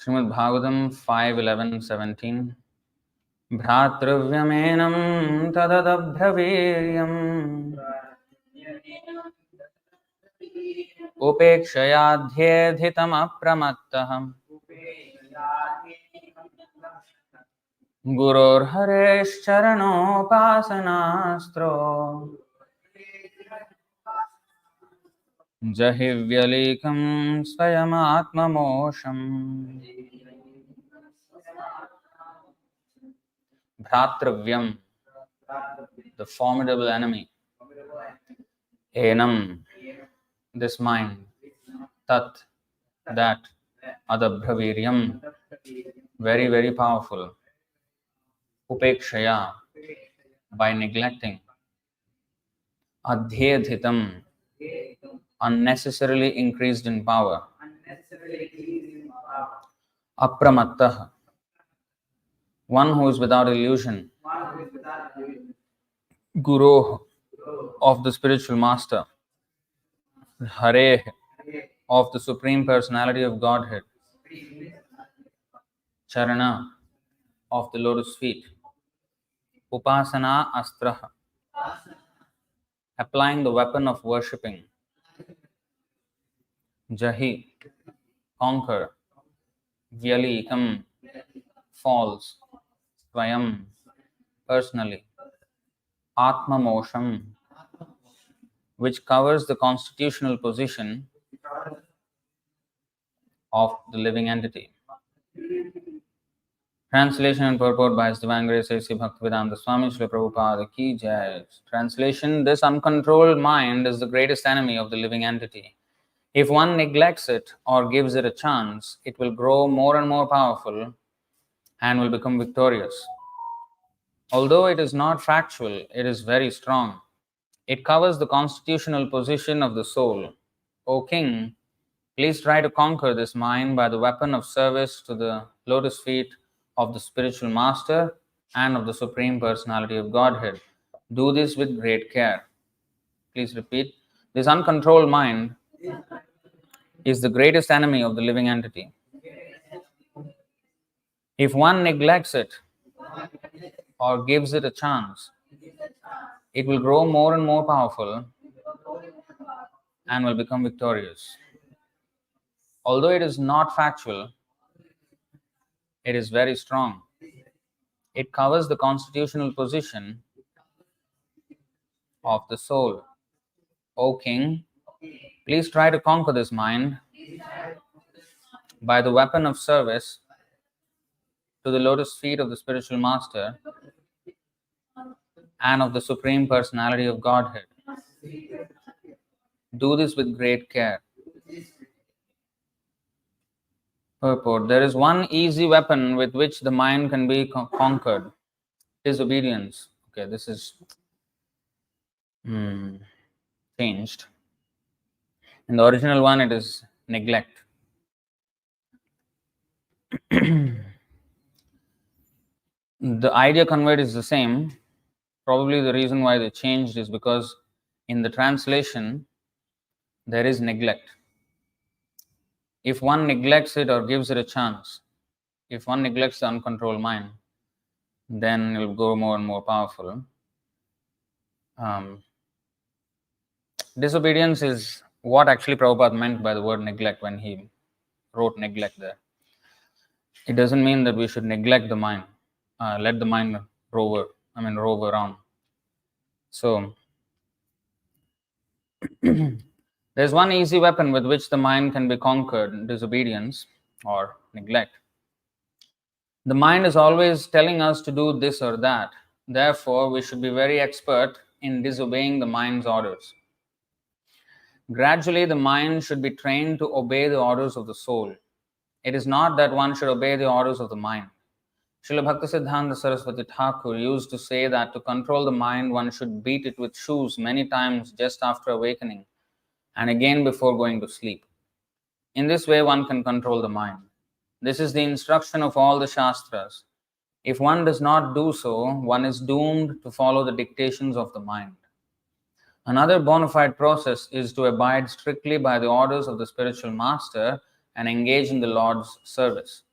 Srimad Bhagavatam 5:11-17. Bhratravyamenam tadadabhyaveryam upekshayadhyedhitam apramattaham Guror Haresh Charanopasanaastro Jahivyalikam Swayamatmamosham. Bhratravyam, the formidable enemy. Enam, this mind. Tat, that. Adabhraviryam, very, very powerful. Upekshaya, by neglecting. Adhyedhitam, unnecessarily increased in power. Apramattah, one who is without illusion. Guru, of the spiritual master. Hare, of the Supreme Personality of Godhead. Charana, of the lotus feet. Upasana astra, applying the weapon of worshipping. Jahi, conquer. Vyalikam, falls. Swayam, personally. Atma mosham, which covers the constitutional position of the living entity. Translation and purport by His Divine Grace A.C. Bhaktivedanta Swami Srila Prabhupada Ki Jai. Translation: this uncontrolled mind is the greatest enemy of the living entity. If one neglects it or gives it a chance, it will grow more and more powerful and will become victorious. Although it is not factual, it is very strong. It covers the constitutional position of the soul. O King, please try to conquer this mind by the weapon of service to the lotus feet of the spiritual master and of the Supreme Personality of Godhead. Do this with great care. Please repeat. This uncontrolled mind is the greatest enemy of the living entity. If one neglects it or gives it a chance, it will grow more and more powerful and will become victorious. Although it is not factual, it is very strong. It covers the constitutional position of the soul. O King, please try to conquer this mind by the weapon of service to the lotus feet of the spiritual master and of the Supreme Personality of Godhead. Do this with great care. Purport: there is one easy weapon with which the mind can be conquered. Disobedience. Okay, this is changed. In the original one, it is neglect. The idea conveyed is the same. Probably the reason why they changed is because in the translation, there is neglect. If one neglects it or gives it a chance, if one neglects the uncontrolled mind, then it will grow more and more powerful. Disobedience is what actually Prabhupada meant by the word neglect when he wrote neglect there. It doesn't mean that we should neglect the mind, let the mind rove around. So, there's one easy weapon with which the mind can be conquered: disobedience or neglect. The mind is always telling us to do this or that. Therefore, we should be very expert in disobeying the mind's orders. Gradually, the mind should be trained to obey the orders of the soul. It is not that one should obey the orders of the mind. Srila Bhaktisiddhanta Saraswati Thakur used to say that to control the mind, one should beat it with shoes many times just after awakening and again before going to sleep. In this way, one can control the mind. This is the instruction of all the Shastras. If one does not do so, one is doomed to follow the dictations of the mind. Another bona fide process is to abide strictly by the orders of the spiritual master and engage in the Lord's service.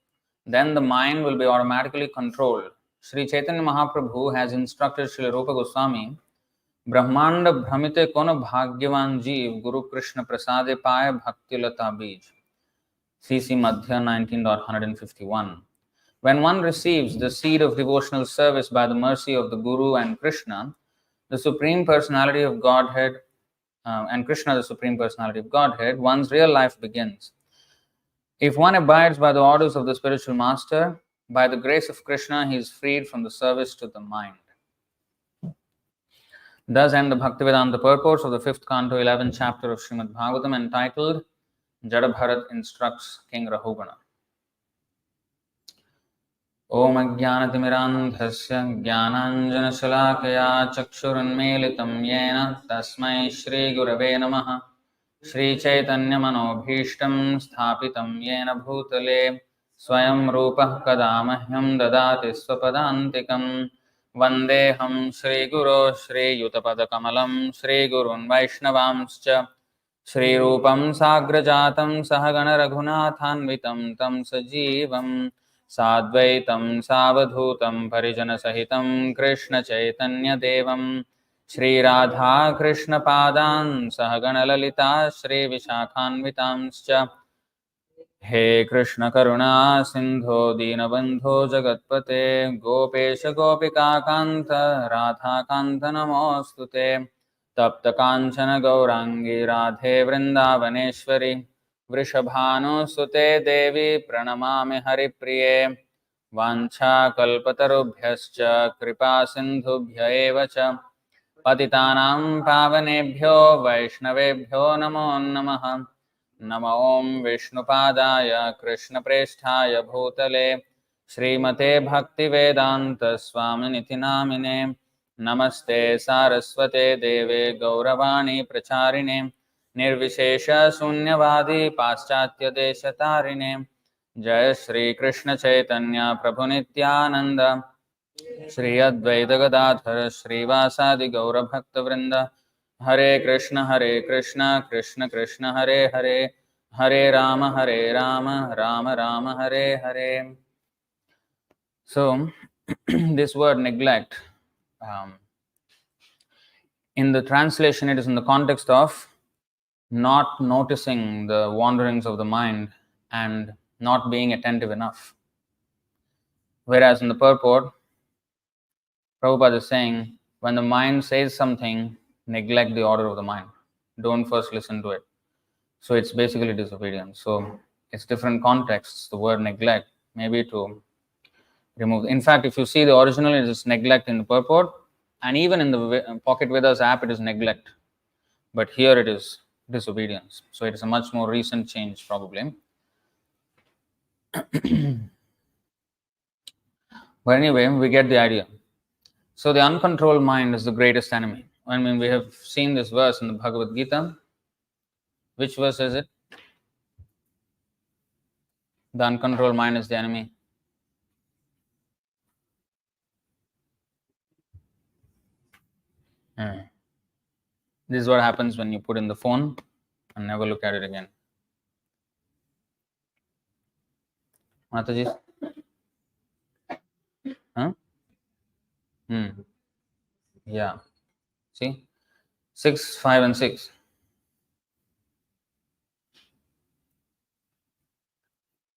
then the mind will be automatically controlled. Sri Chaitanya Mahaprabhu has instructed Srila Rupa Goswami, Brahmanda Brahmite Kono Bhagyavan Jeev Guru Krishna Prasade Paya Bhakti Lata Bij. CC Madhya 19.151. When one receives the seed of devotional service by the mercy of the Guru and Krishna, the Supreme Personality of Godhead, the Supreme Personality of Godhead, one's real life begins. If one abides by the orders of the spiritual master, by the grace of Krishna, he is freed from the service to the mind. Thus end the Bhaktivedanta purports of the 5th canto, 11th chapter of Srimad Bhagavatam, entitled Jada Bharat Instructs King Rahugana. Om Ajnanatimirandhasya Jnananjanashalakaya Chakshurunmelitam Yena Tasmai Shri Gurave Namaha. Shri Chaitanya Manobhishtam Sthapitam Yena Bhutale Swayam Rupah Kadamahyam Dadati Swapadantikam Vandeham Shri Guru Shri Yutapada Kamalam Shri Gurun Vaishnavamscha Shri Rupam Sagrajatam Sahagana Raghunathanvitam Tam Sajivam Sadvaitam Savadhutam Parijana Sahitam Krishna Chaitanya Devam Shri Radha Krishna Padan Sahagana Lalita Shri Vishakhanvitamscha He Krishna Karuna Sindho Dinabandho Jagatpate Gopesha Gopika Kanta Radha Kanta Namostute Tapta Kanchana Gaurangi Radhe Vrindavaneshwari Vrishabhanu Sute Devi Pranamami Haripriye Vancha Kalpatarubhyascha Kripa Sindhubhya eva cha Patitanam Pavanebhyo Vaishnavebhyo Namo Namaha Nama Om Vishnupadaya Krishna Presthaya Bhutale Srimate Bhaktivedanta Swaminiti Namine Namaste Saraswate Deve Gauravani Pracharine Nirvishesha Sunyavadi Paschatya Deshatarine Jai Shri Krishna Chaitanya Prabhu Nityananda Shri Advaita Gadadhara Srivasadi Gaura Bhakta Vrinda Hare Krishna Krishna Krishna Hare Hare Hare Rama Rama Rama Hare Hare. So this word neglect, in the translation it is in the context of not noticing the wanderings of the mind and not being attentive enough. Whereas in the purport, Prabhupada is saying, when the mind says something, neglect the order of the mind. Don't first listen to it. So it's basically disobedience. So it's different contexts. The word neglect, maybe to remove. In fact, if you see the original, it is neglect in the purport. And even in the Pocket Vedas app, it is neglect. But here it is disobedience. So it is a much more recent change, probably. But anyway, we get the idea. So the uncontrolled mind is the greatest enemy. I mean, we have seen this verse in the Bhagavad Gita. Which verse is it? The uncontrolled mind is the enemy. This is what happens when you put in the phone and never look at it again. Mataji? Huh? Yeah. See? 6, 5 and 6.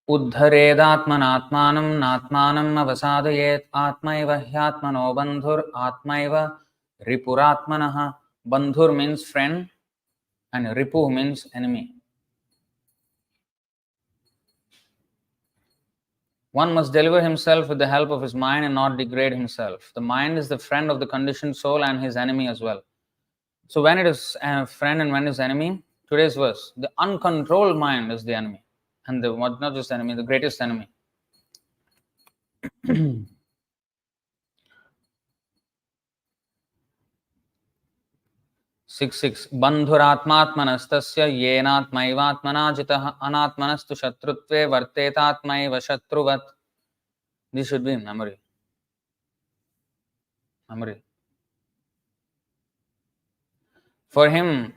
Uddharedātmanātmānam nātmānam avasadayet atmaiva hyatmano bandhur atmaiva ripuratmanaha. Bandhur means friend and ripu means enemy. One must deliver himself with the help of his mind and not degrade himself. The mind is the friend of the conditioned soul and his enemy as well. So when it is a friend and when it is enemy, today's verse, the uncontrolled mind is the enemy. And not just enemy, the greatest enemy. 6.6 Bandhuratmatmanastasya yenatmaivatmana jitah anatmanastu shatrutve vartetatmaiva shatruvat. This should be in memory. For him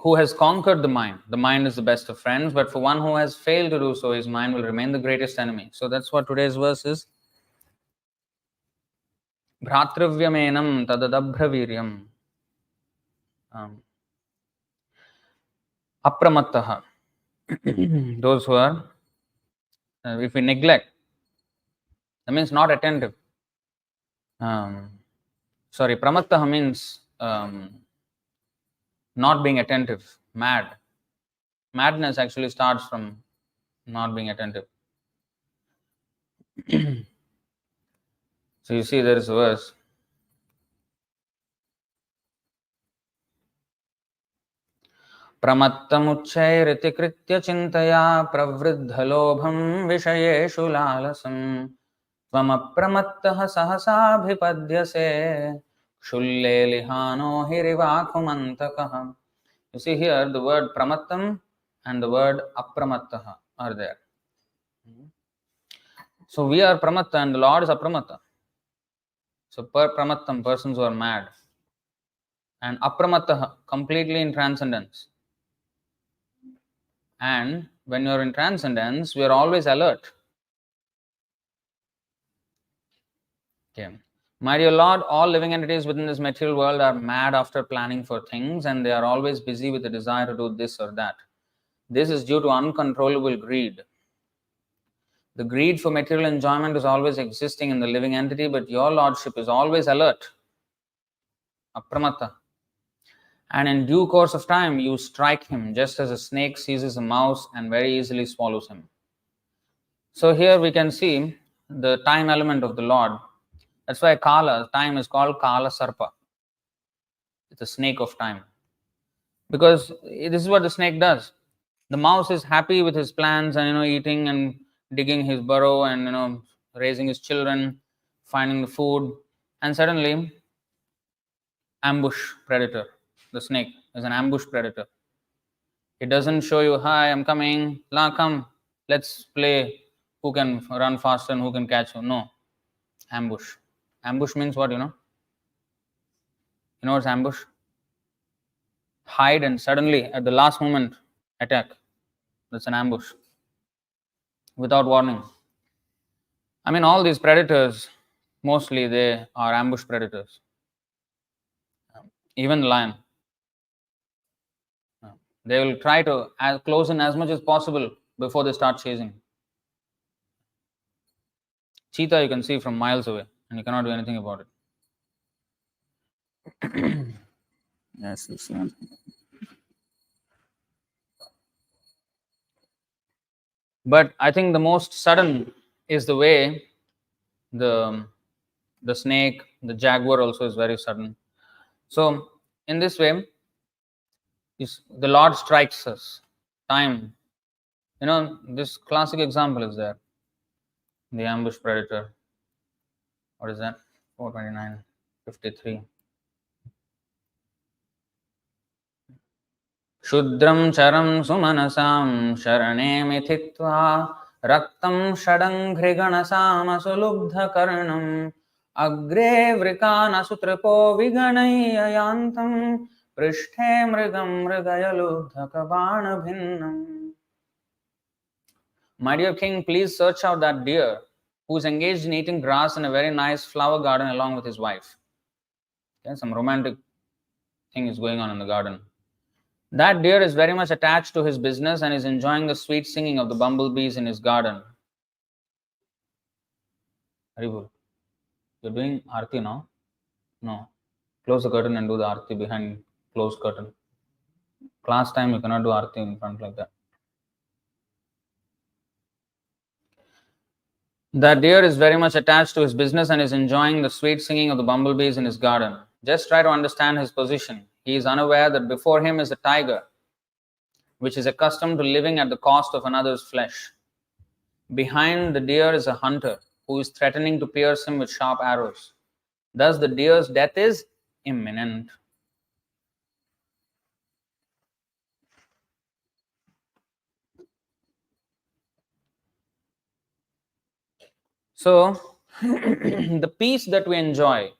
who has conquered the mind is the best of friends, but for one who has failed to do so, his mind will remain the greatest enemy. So that's what today's verse is. Bhratravyamenam tadadabhraviryam apramattaha. Those who are, if we neglect, that means not attentive. Pramattaha means not being attentive, mad. Madness actually starts from not being attentive. So you see, there is a verse. प्रमत्तमुच्चैरिति कृत्य चिन्तया प्रवृद्धलोभं विषयेषु लालसं त्वमप्रमत्तः सहसाभिपद्यसे क्षुल्ले लिहानो हिरिवाकुमन्तकः. You see here the word pramattam and the word apramattah are there. So we are pramatta and the Lord is apramatta. So pramattam, persons who are mad, and apramattah, completely in transcendence. And when you are in transcendence, we are always alert. Okay. My dear Lord, all living entities within this material world are mad after planning for things, and they are always busy with the desire to do this or that. This is due to uncontrollable greed. The greed for material enjoyment is always existing in the living entity, but your Lordship is always alert, apramatta. And in due course of time, you strike him, just as a snake seizes a mouse and very easily swallows him. So here we can see the time element of the Lord. That's why time is called Kala Sarpa. It's a snake of time. Because this is what the snake does. The mouse is happy with his plans and eating and digging his burrow and raising his children, finding the food, and suddenly ambush predator. The snake is an ambush predator. It doesn't show you, hi, I'm coming, come, let's play who can run faster and who can catch you. No. Ambush. Ambush means what, You know what's ambush? Hide and suddenly at the last moment attack. That's an ambush. Without warning. I mean, all these predators, mostly they are ambush predators. Even the lion. They will try to close in as much as possible before they start chasing. Cheetah you can see from miles away and you cannot do anything about it. Yes. But I think the most sudden is the way the snake, the jaguar also is very sudden. So in this way, the Lord strikes us. Time. This classic example is there. The ambush predator. What is that? 429:53. Shudram charam sumanasam sharane mithitva raktam षडङ्घ्रिगणसाम सुलुब्ध karnam agre vrikana sutrapo viganayyantam prishthe mrigam mrigayalubdhaka bana bhinnam. My dear king, please search out that deer who is engaged in eating grass in a very nice flower garden along with his wife. Okay, some romantic thing is going on in the garden. That deer is very much attached to his business and is enjoying the sweet singing of the bumblebees in his garden. Haribol, you're doing arti now? No. Close the curtain and do the arti behind closed curtain. Class time, you cannot do arti in front like that. That deer is very much attached to his business and is enjoying the sweet singing of the bumblebees in his garden. Just try to understand his position. He is unaware that before him is a tiger, which is accustomed to living at the cost of another's flesh. Behind the deer is a hunter who is threatening to pierce him with sharp arrows. Thus, the deer's death is imminent. So, the peace that we enjoy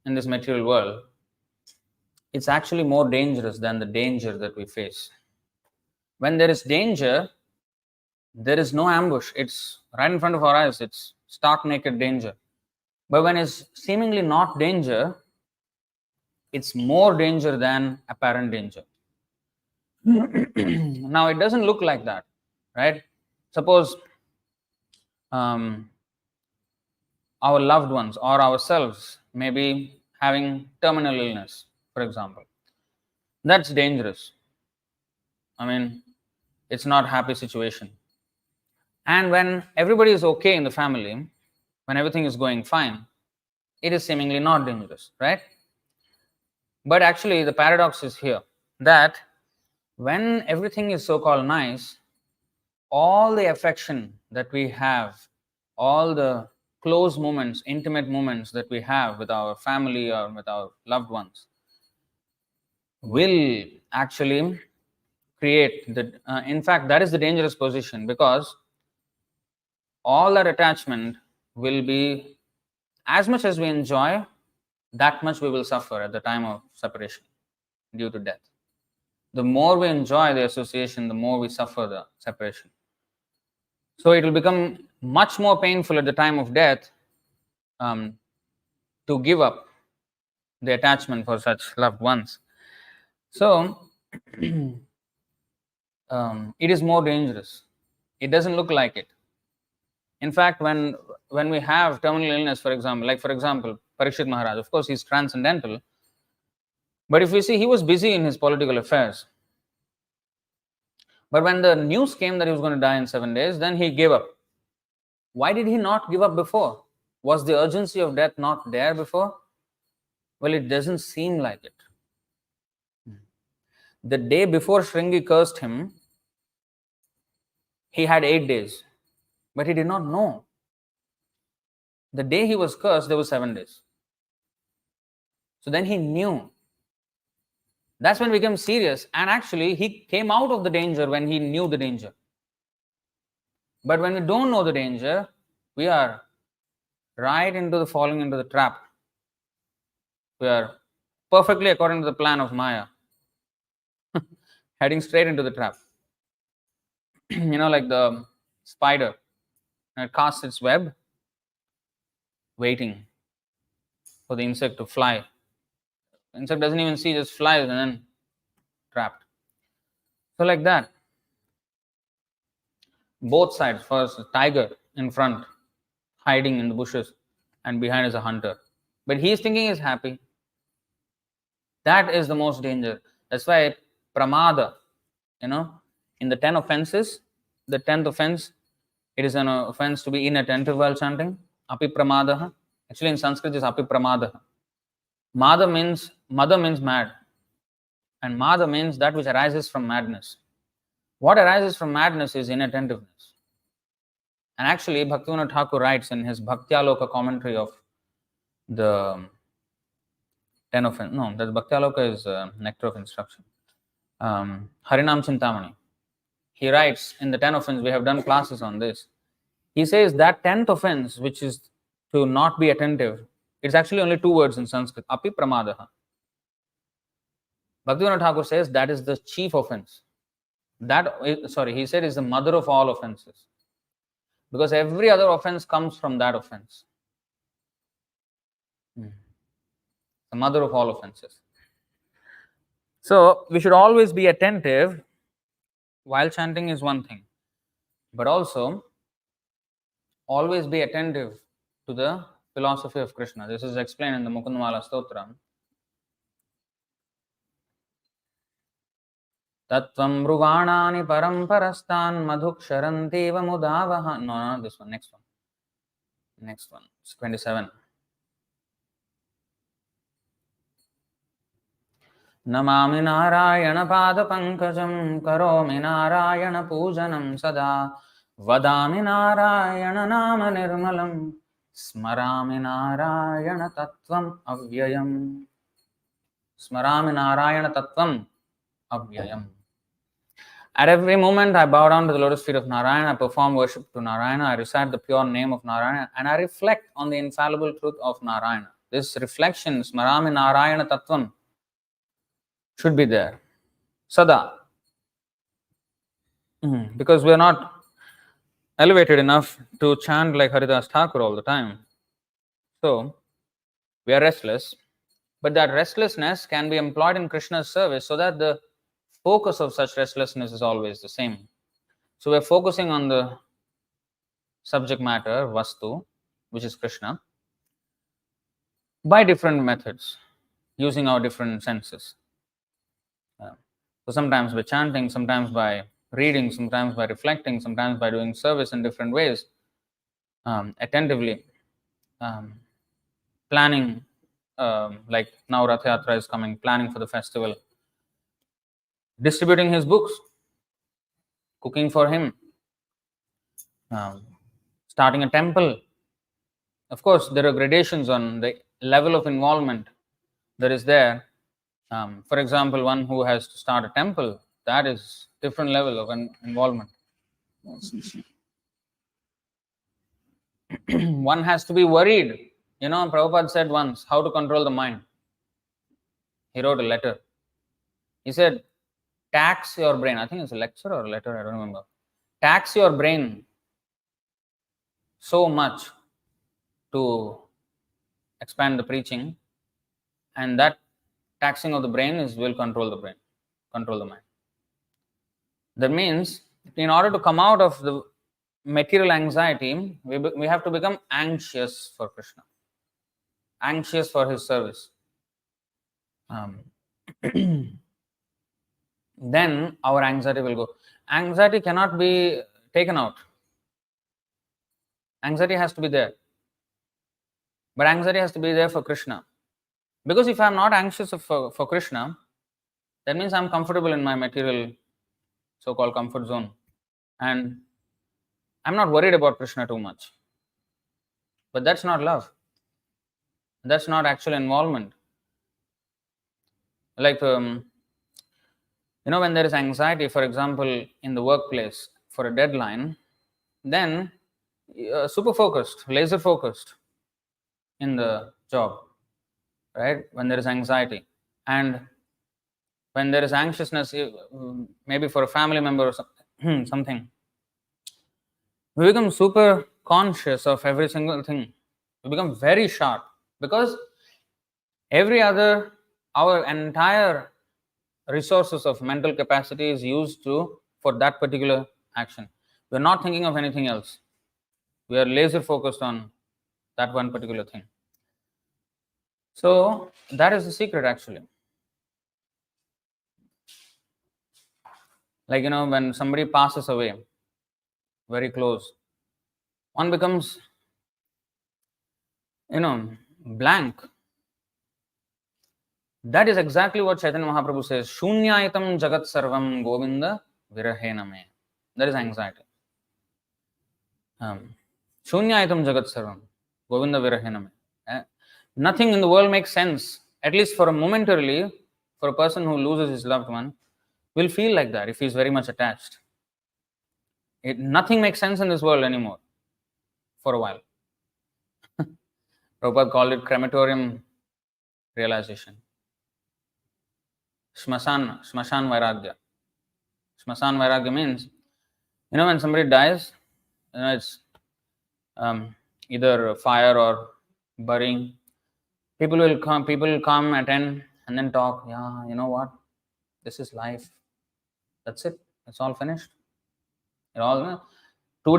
in this material world it's actually more dangerous than the danger that we face. When there is danger, there is no ambush. It's right in front of our eyes. It's stark naked danger. But when it's seemingly not danger, it's more danger than apparent danger. Now, it doesn't look like that, right? Suppose our loved ones or ourselves may be having terminal illness, for example. That's dangerous. I mean, it's not a happy situation. And when everybody is okay in the family, when everything is going fine, it is seemingly not dangerous, right? But actually, the paradox is here that when everything is so called nice, all the affection that we have, all the close moments, intimate moments that we have with our family or with our loved ones will actually create the, in fact, that is the dangerous position, because all that attachment will be, as much as we enjoy, that much we will suffer at the time of separation due to death. The more we enjoy the association, the more we suffer the separation. So it will become much more painful at the time of death to give up the attachment for such loved ones. So it is more dangerous. It doesn't look like it. In fact, when we have terminal illness, for example, Parikshit Maharaj, of course, he's transcendental. But if we see, he was busy in his political affairs. But when the news came that he was going to die in 7 days, then he gave up. Why did he not give up before? Was the urgency of death not there before? Well, it doesn't seem like it. The day before Shringi cursed him, he had 8 days, but he did not know. The day he was cursed, there was 7 days. So then he knew. That's when it became serious. And actually, he came out of the danger when he knew the danger. But when we don't know the danger, we are right into the falling into the trap. We are perfectly according to the plan of Maya, heading straight into the trap. Like the spider, it casts its web, waiting for the insect to fly. The insect doesn't even see, just flies and then trapped. So like that. Both sides, first a tiger in front, hiding in the bushes, and behind is a hunter. But he is thinking he's happy. That is the most danger. That's why pramada, in the 10 offenses, the 10th offense, it is an offense to be inattentive while chanting. Api pramadaha. Actually, in Sanskrit, it's api pramadaha. Mada means, mother means mad. And mada means that which arises from madness. What arises from madness is inattentiveness. And actually, Bhaktivinoda Thakur writes in his Bhaktyaloka commentary of the 10 offense. No, that Bhaktyaloka is Nectar of Instruction. Harinam Chintamani. He writes in the 10 offense, we have done classes on this. He says that 10th offense, which is to not be attentive, it's actually only 2 words in Sanskrit, api pramadaha. Bhaktivinoda Thakur says that is the chief offense. He said is the mother of all offenses. Because every other offense comes from that offense. The mother of all offenses. So we should always be attentive while chanting is one thing. But also, always be attentive to the philosophy of Krishna. This is explained in the Mukundamala Stotra. Tattvam mruganani paramparastan madhuksharantiva mudavaha. No, not this one. Next one. It's 27. Namami narayana pada pankajam karomi narayana pujanam sada vadami narayana nama nirmalam smarami narayana tattvam avyayam. Smarami narayana tattvam avyayam. At every moment, I bow down to the lotus feet of Narayana, I perform worship to Narayana, I recite the pure name of Narayana, and I reflect on the infallible truth of Narayana. This reflection, Smarami Narayana Tattvam, should be there. Sada. Because we are not elevated enough to chant like Haridas Thakur all the time. So, we are restless. But that restlessness can be employed in Krishna's service so that the focus of such restlessness is always the same. So, we're focusing on the subject matter, Vastu, which is Krishna, by different methods, using our different senses. So sometimes by chanting, sometimes by reading, sometimes by reflecting, sometimes by doing service in different ways, attentively, planning, like now Rath Yatra is coming, planning for the festival, distributing his books, cooking for him, starting a temple. Of course, there are gradations on the level of involvement that is there. For example, one who has to start a temple, that is different level of involvement. One has to be worried. Prabhupada said once, how to control the mind. He wrote a letter. He said, tax your brain. I think it's a lecture or a letter, I don't remember. Tax your brain so much to expand the preaching, and that taxing of the brain will control the brain, control the mind. That means, in order to come out of the material anxiety, we have to become anxious for Krishna, anxious for his service. Then our anxiety will go. Anxiety cannot be taken out. Anxiety has to be there. But anxiety has to be there for Krishna. Because if I am not anxious for Krishna, that means I am comfortable in my material so-called comfort zone. And I am not worried about Krishna too much. But that's not love. That's not actual involvement. Like, when there is anxiety, for example, in the workplace for a deadline, then super focused, laser focused in the job, right? When there is anxiety. And when there is anxiousness, maybe for a family member or something, we become super conscious of every single thing. We become very sharp because our entire resources of mental capacity is used for that particular action. We're not thinking of anything else. We are laser focused on that one particular thing. So that is the secret, actually. Like, when somebody passes away, very close, one becomes, blank. That is exactly what Chaitanya Mahaprabhu says. Shunyayatam jagat sarvam govinda virahena me. That is anxiety. Shunyayatam jagat sarvam govinda virahena me. Nothing in the world makes sense, at least for a momentarily, for a person who loses his loved one, will feel like that if he is very much attached. Nothing makes sense in this world anymore for a while. Prabhupada called it crematorium realization. Shmashan Vairagya. Shmashan Vairagya means, when somebody dies, it's either fire or burying. People will come, attend, and then talk. Yeah, you know what? This is life. That's it. It's all finished. 2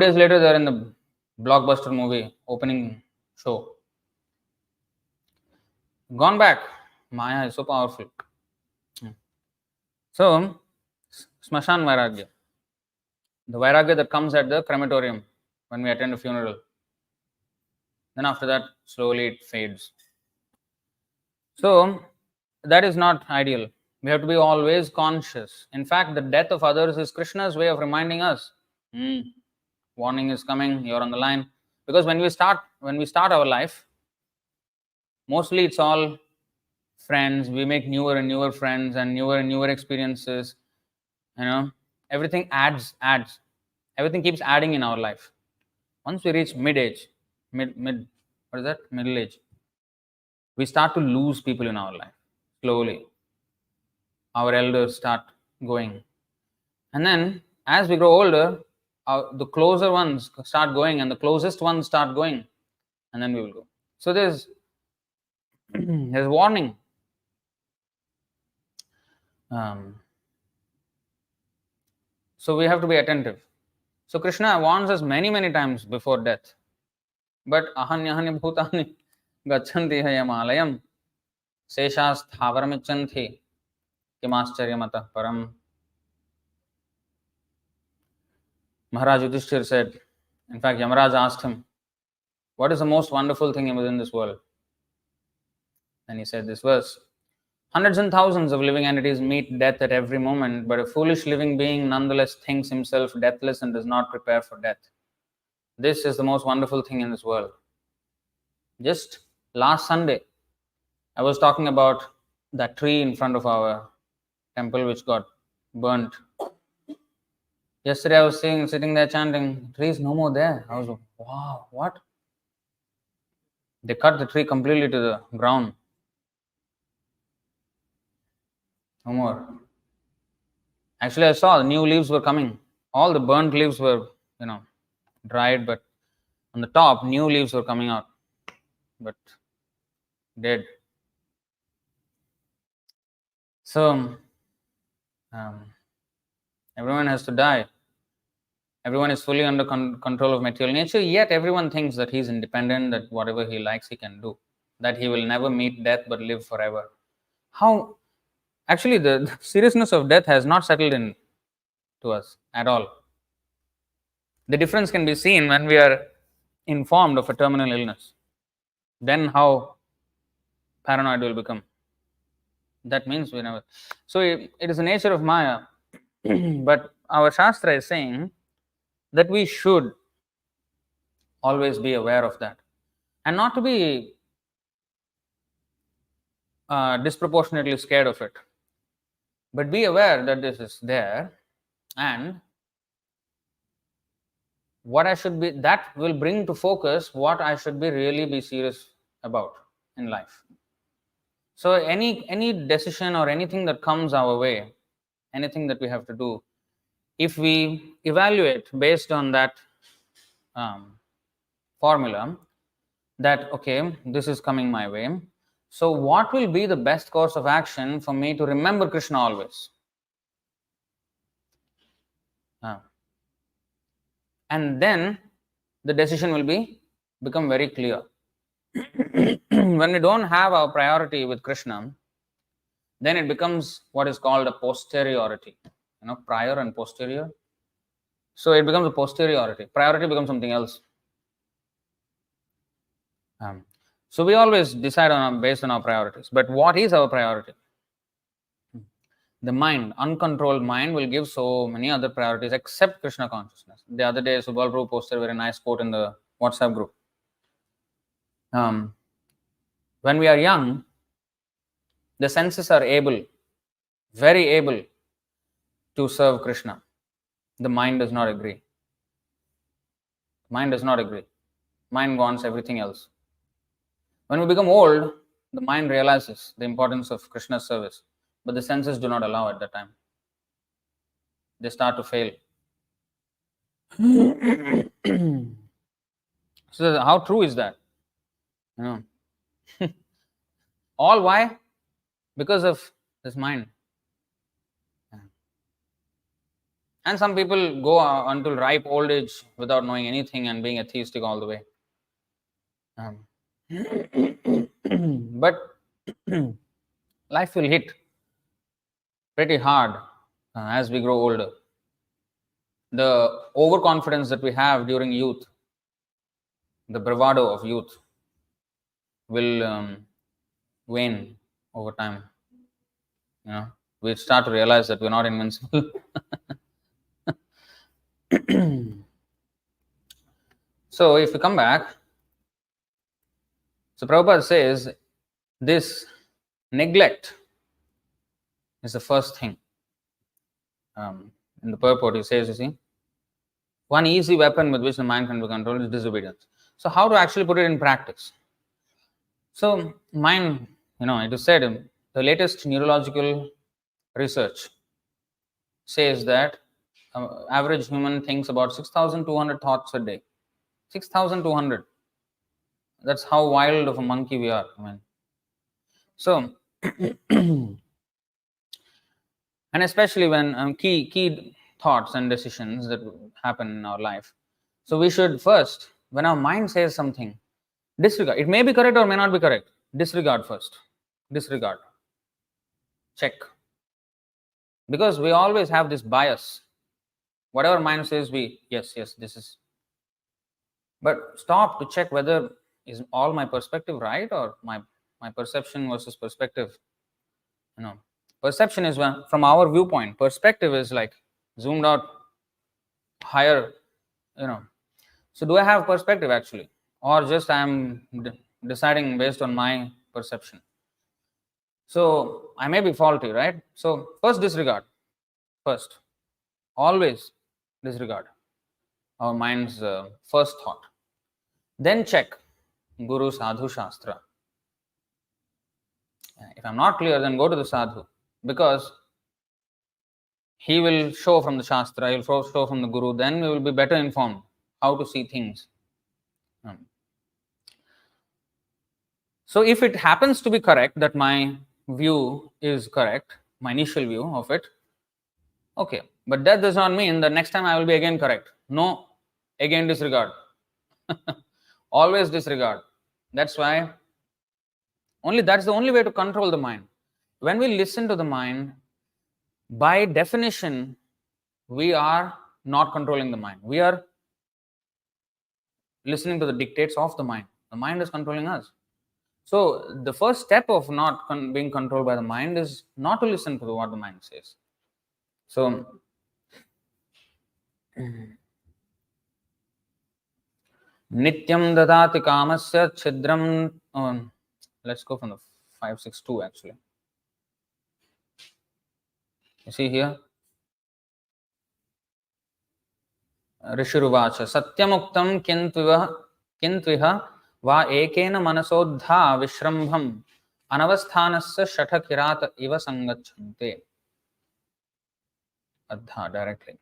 days later, they're in the blockbuster movie opening show. Gone back. Maya is so powerful. So, Smashan Vairagya. The Vairagya that comes at the crematorium when we attend a funeral. Then after that, slowly it fades. So, that is not ideal. We have to be always conscious. In fact, the death of others is Krishna's way of reminding us. Warning is coming, you're on the line. Because when we start our life, mostly it's all friends. We make newer and newer friends and newer experiences. Everything adds. Everything keeps adding in our life. Once we reach middle age, we start to lose people in our life slowly. our elders start going. And then as we grow older, the closer ones start going and the closest ones start going, and then we will go. So there's warning. So we have to be attentive. So Krishna warns us many, many times before death. But ahanyahani bhutani gachanti hayamalayam seshas thavaramicchanti kimascharyamatah param. Maharaj Yudhishthir said, in fact, Yamaraj asked him, what is the most wonderful thing within this world? And he said this verse, hundreds and thousands of living entities meet death at every moment, but a foolish living being nonetheless thinks himself deathless and does not prepare for death. This is the most wonderful thing in this world. Just last Sunday, I was talking about that tree in front of our temple which got burnt. Yesterday I was sitting there chanting, the tree is no more there. I was like, wow, what? They cut the tree completely to the ground. No more. Actually, I saw the new leaves were coming. All the burnt leaves were, dried, but on the top, new leaves were coming out. But dead. So, everyone has to die. Everyone is fully under control of material nature, yet everyone thinks that he is independent, that whatever he likes he can do, that he will never meet death but live forever. How? Actually, the seriousness of death has not settled in to us at all. The difference can be seen when we are informed of a terminal illness. Then how paranoid will become. That means we never. So it is the nature of Maya. But our Shastra is saying that we should always be aware of that. And not to be disproportionately scared of it. But be aware that this is there, and what I should be, that will bring to focus what I should really be serious about in life. So any decision or anything that comes our way, anything that we have to do, if we evaluate based on that formula, that okay, this is coming my way, so what will be the best course of action for me to remember Krishna always? And then the decision will become very clear. When we don't have our priority with Krishna, then it becomes what is called a posteriority. Prior and posterior. So it becomes a posteriority. Priority becomes something else. So we always decide based on our priorities. But what is our priority? The mind, uncontrolled mind, will give so many other priorities except Krishna consciousness. The other day, Subal Prabhu posted a very nice quote in the WhatsApp group. When we are young, the senses are very able to serve Krishna. The mind does not agree. Mind wants everything else. When we become old, the mind realizes the importance of Krishna's service, but the senses do not allow at that time. They start to fail. So how true is that? All why? Because of this mind. And some people go until ripe old age without knowing anything and being atheistic all the way. But life will hit pretty hard as we grow older. The overconfidence that we have during youth, the bravado of youth, will wane over time. We start to realize that we're not invincible. So if we come back, so Prabhupada says this neglect is the first thing. In the purport he says, you see, one easy weapon with which the mind can be controlled is disobedience. So how to actually put it in practice? So mind, it is said, the latest neurological research says that average human thinks about 6,200 thoughts a day. 6,200. That's how wild of a monkey we are. I mean, so, and especially when key thoughts and decisions that happen in our life. So we should first, when our mind says something, disregard. It may be correct or may not be correct. Disregard first. Disregard. Check. Because we always have this bias. Whatever mind says, yes, this is. But stop to check whether is all my perspective right or my perception versus perspective. Perception is from our viewpoint. Perspective is like zoomed out higher. So do I have perspective actually, or just I am deciding based on my perception? So I may be faulty, right? So first disregard. First, always disregard our mind's first thought. Then check Guru, Sadhu, Shastra. If I'm not clear, then go to the Sadhu, because he will show from the Shastra, he will show from the Guru, then we will be better informed how to see things. So if it happens to be correct, that my view is correct, my initial view of it, okay, but that does not mean that next time I will be again correct. No, again disregard. Always disregard. That's why that's the only way to control the mind. When we listen to the mind, by definition, we are not controlling the mind. We are listening to the dictates of the mind. The mind is controlling us. So the first step of not being controlled by the mind is not to listen to what the mind says. So Nityam dadati kamasya chidram. Let's go from the 562 actually. You see here? Rishiruvacha satyamuktam kintviha va ekena manasodha vishrambham anavasthanasya shathakirata iva sangachante. Adha directly.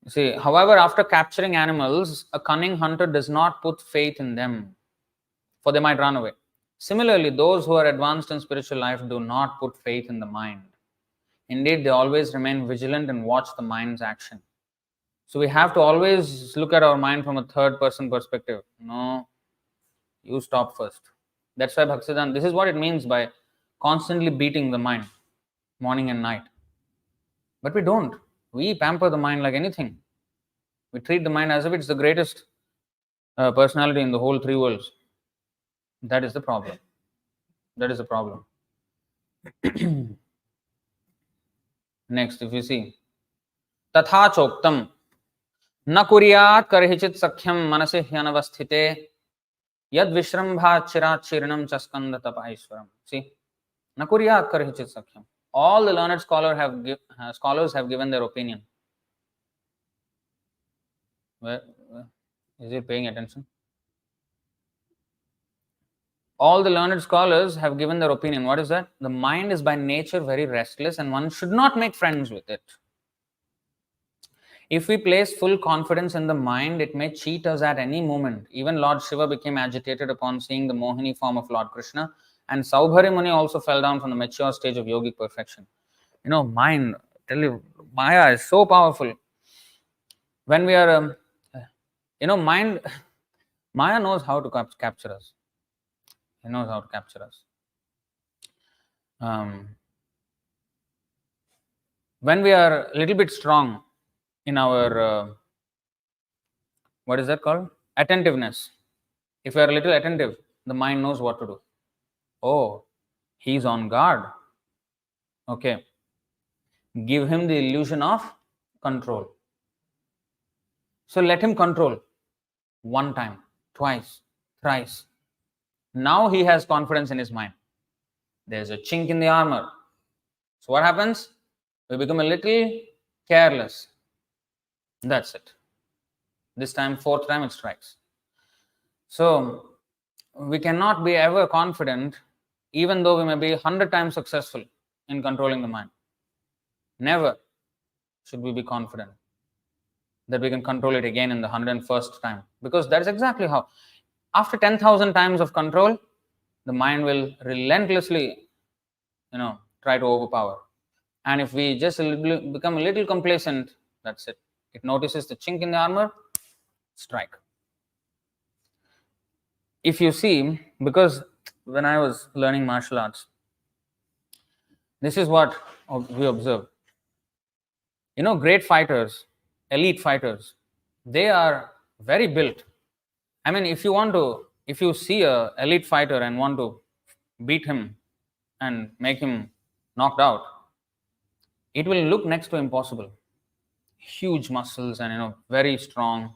See, however, after capturing animals, a cunning hunter does not put faith in them, for they might run away. Similarly, those who are advanced in spiritual life do not put faith in the mind. Indeed, they always remain vigilant and watch the mind's action. So we have to always look at our mind from a third person perspective. No, you stop first. That's why Bhaktisiddhanta, this is what it means by constantly beating the mind, morning and night. But we don't. We pamper the mind like anything. We treat the mind as if it's the greatest personality in the whole three worlds. That is the problem. That is the problem. Next, if you see, Tatha choktam na kuryat karhichit sakhyam manasi hyanavasthite yad vishrambha chirat chiranam chaskanda tapaishwaram. See, na kuryat karhichit sakhyam. All the learned scholars have given their opinion. Is it paying attention? All the learned scholars have given their opinion. What is that? The mind is by nature very restless and one should not make friends with it. If we place full confidence in the mind, it may cheat us at any moment. Even Lord Shiva became agitated upon seeing the Mohini form of Lord Krishna, and Saubhari Muni also fell down from the mature stage of yogic perfection. Mind, tell you, Maya is so powerful. When we are, mind, Maya knows how to capture us. He knows how to capture us. When we are a little bit strong in our, what is that called? Attentiveness. If we are a little attentive, the mind knows what to do. Oh, he's on guard. Okay. Give him the illusion of control. So let him control. One time, twice, thrice. Now he has confidence in his mind. There's a chink in the armor. So what happens? We become a little careless. That's it. This time, fourth time it strikes. So we cannot be ever confident, even though we may be 100 times successful in controlling the mind. Never should we be confident that we can control it again in the 101st time. Because that is exactly how. After 10,000 times of control, the mind will relentlessly, try to overpower. And if we just become a little complacent, that's it. It notices the chink in the armor, strike. If you see, because when I was learning martial arts, this is what we observe. Great fighters, elite fighters, they are very built. I mean, if you see a elite fighter and want to beat him and make him knocked out, it will look next to impossible. Huge muscles and very strong,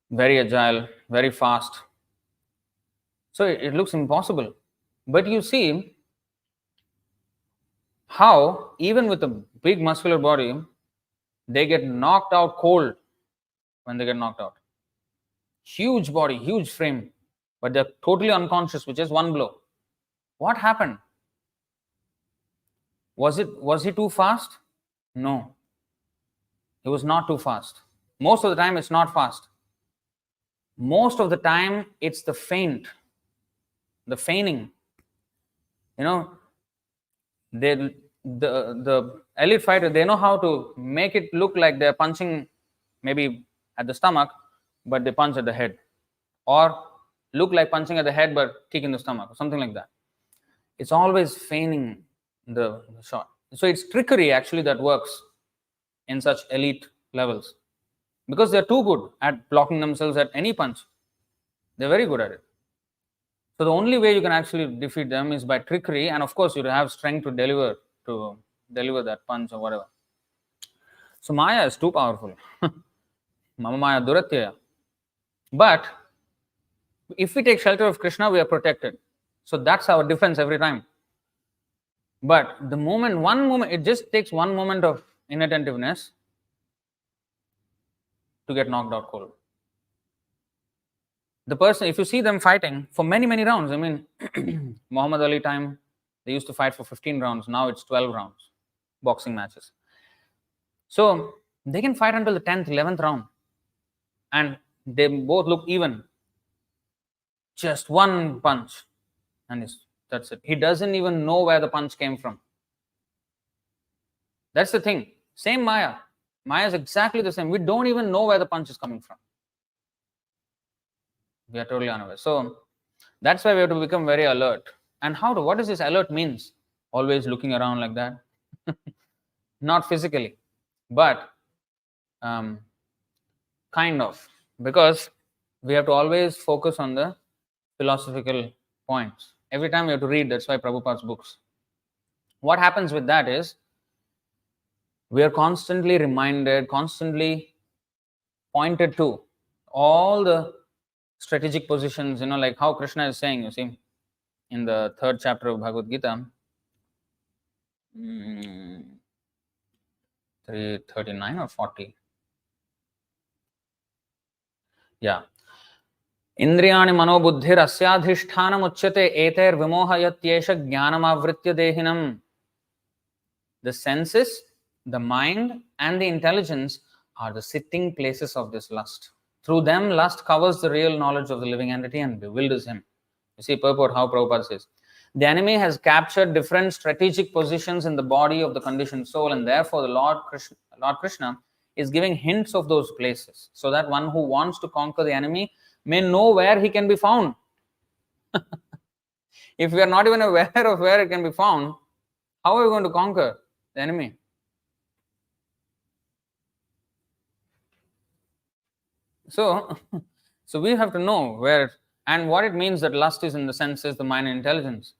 very agile, very fast. So it looks impossible. But you see how even with a big muscular body, they get knocked out cold when they get knocked out. Huge body, huge frame, but they're totally unconscious with just one blow. What happened? Was he too fast? No. It was not too fast. Most of the time, it's not fast. Most of the time, it's the feint, the feigning. The elite fighter, they know how to make it look like they're punching maybe at the stomach, but they punch at the head, or look like punching at the head but kick in the stomach, or something like that. It's always feigning the shot. So it's trickery actually that works in such elite levels, because they're too good at blocking themselves at any punch. They're very good at it. So the only way you can actually defeat them is by trickery, and of course you have strength to deliver that punch or whatever. So Maya is too powerful. Mama Maya Duratyaya. But if we take shelter of Krishna, we are protected. So that's our defense every time. But one moment, it just takes one moment of inattentiveness to get knocked out cold. The person, if you see them fighting for many, many rounds, I mean, Muhammad Ali time, they used to fight for 15 rounds. Now it's 12 rounds, boxing matches. So they can fight until the 10th, 11th round. And they both look even. Just one punch. And that's it. He doesn't even know where the punch came from. That's the thing. Same Maya. Maya is exactly the same. We don't even know where the punch is coming from. We are totally unaware. So that's why we have to become very alert. And what does this alert means? Always looking around like that? Not physically, but kind of. Because we have to always focus on the philosophical points. Every time we have to read, that's why Prabhupada's books. What happens with that is, we are constantly reminded, constantly pointed to all the strategic positions, like how Krishna is saying, you see, in the 3rd chapter of Bhagavad Gita, 339 or 40. Yeah. Indriyani manobuddhir asyadhishthānam uchyate eter vimohayatyesha jnanamavritya dehinam. The senses, the mind, and the intelligence are the sitting places of this lust. Through them, lust covers the real knowledge of the living entity and bewilders him. You see, purport how Prabhupada says. The enemy has captured different strategic positions in the body of the conditioned soul, and therefore the Lord Krishna is giving hints of those places, so that one who wants to conquer the enemy may know where he can be found. If we are not even aware of where it can be found, how are we going to conquer the enemy? So we have to know where and what it means that lust is in the senses, the mind, and intelligence.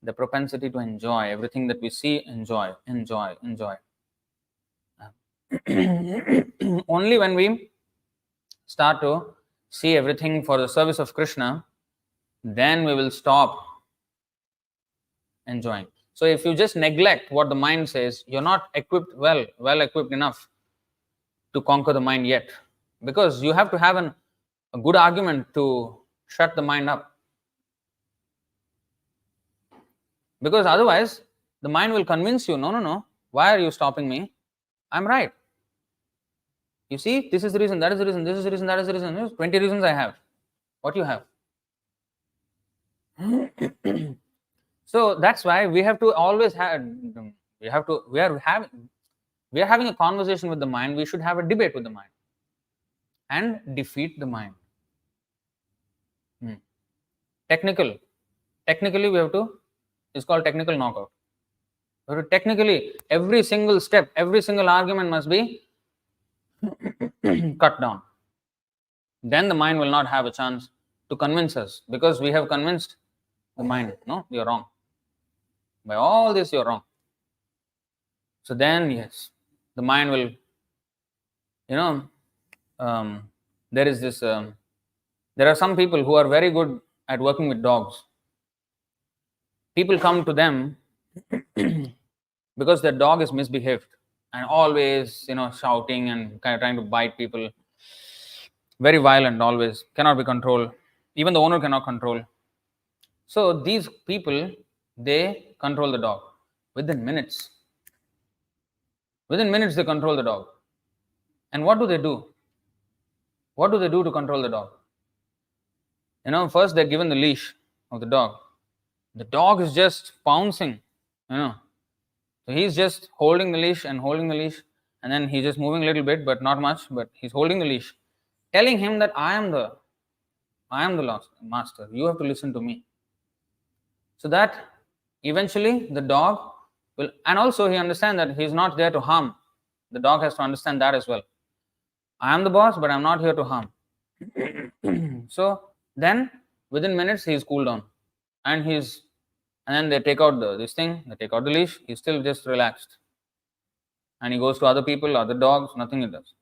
The propensity to enjoy everything that we see, enjoy. Only when we start to see everything for the service of Krishna, then we will stop enjoying. So if you just neglect what the mind says, you're not well equipped enough to conquer the mind yet. Because you have to have a good argument to shut the mind up. Because otherwise, the mind will convince you, no, no, no, why are you stopping me? I'm right. You see, this is the reason, that is the reason, this is the reason, that is the reason. 20 reasons I have. What you have? So that's why we have to always have, we are having a conversation with the mind. We should have a debate with the mind and defeat the mind. Technically we have to, it's called technical knockout. Technically, every single step, every single argument must be cut down. Then the mind will not have a chance to convince us, because we have convinced the mind, no, you're wrong. By all this, you're wrong. So then, yes, the mind will, there is this, there are some people who are very good at working with dogs. People come to them because their dog is misbehaved and always, shouting and kind of trying to bite people. Very violent, always, cannot be controlled. Even the owner cannot control. So these people, they control the dog. Within minutes they control the dog. And what do they do? What do they do to control the dog? First they're given the leash of the dog. The dog is just pouncing, So he's just holding the leash, and then he's just moving a little bit, but not much, but he's holding the leash, telling him that I am the master. You have to listen to me. So that eventually the dog will, and also he understands that he's not there to harm. The dog has to understand that as well. I am the boss, but I'm not here to harm. So then within minutes he's cooled down, and then they take out they take out the leash, he's still just relaxed. And he goes to other people, other dogs, nothing he does.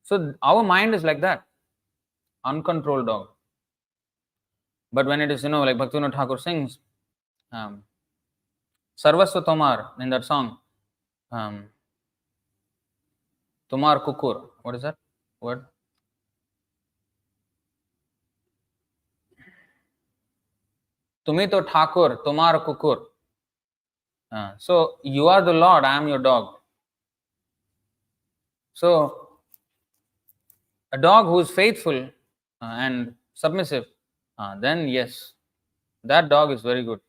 So our mind is like that, uncontrolled dog. But when it is, like Bhaktivinoda Thakur sings, Sarvasva Tomar, in that song, Tomar Kukur, what is that word? Tumi to Thakur, Tomar Kukur. So you are the Lord, I am your dog. So a dog who is faithful and submissive, then yes, that dog is very good.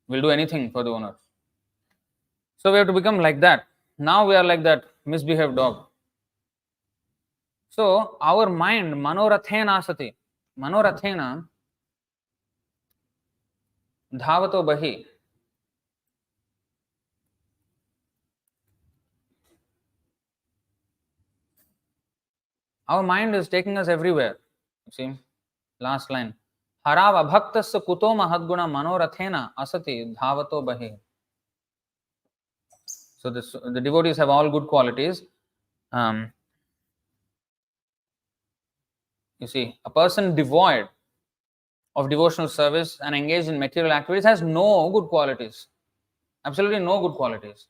Will do anything for the owner. So we have to become like that. Now we are like that misbehaved dog. So our mind, manorathena asati, manorathena dhavato bahi. Our mind is taking us everywhere. You see, last line. Harava bhaktasya kuto mahadguna manorathena asati dhavato bahi. So the devotees have all good qualities. You see, a person devoid of devotional service and engaged in material activities has no good qualities. Absolutely no good qualities.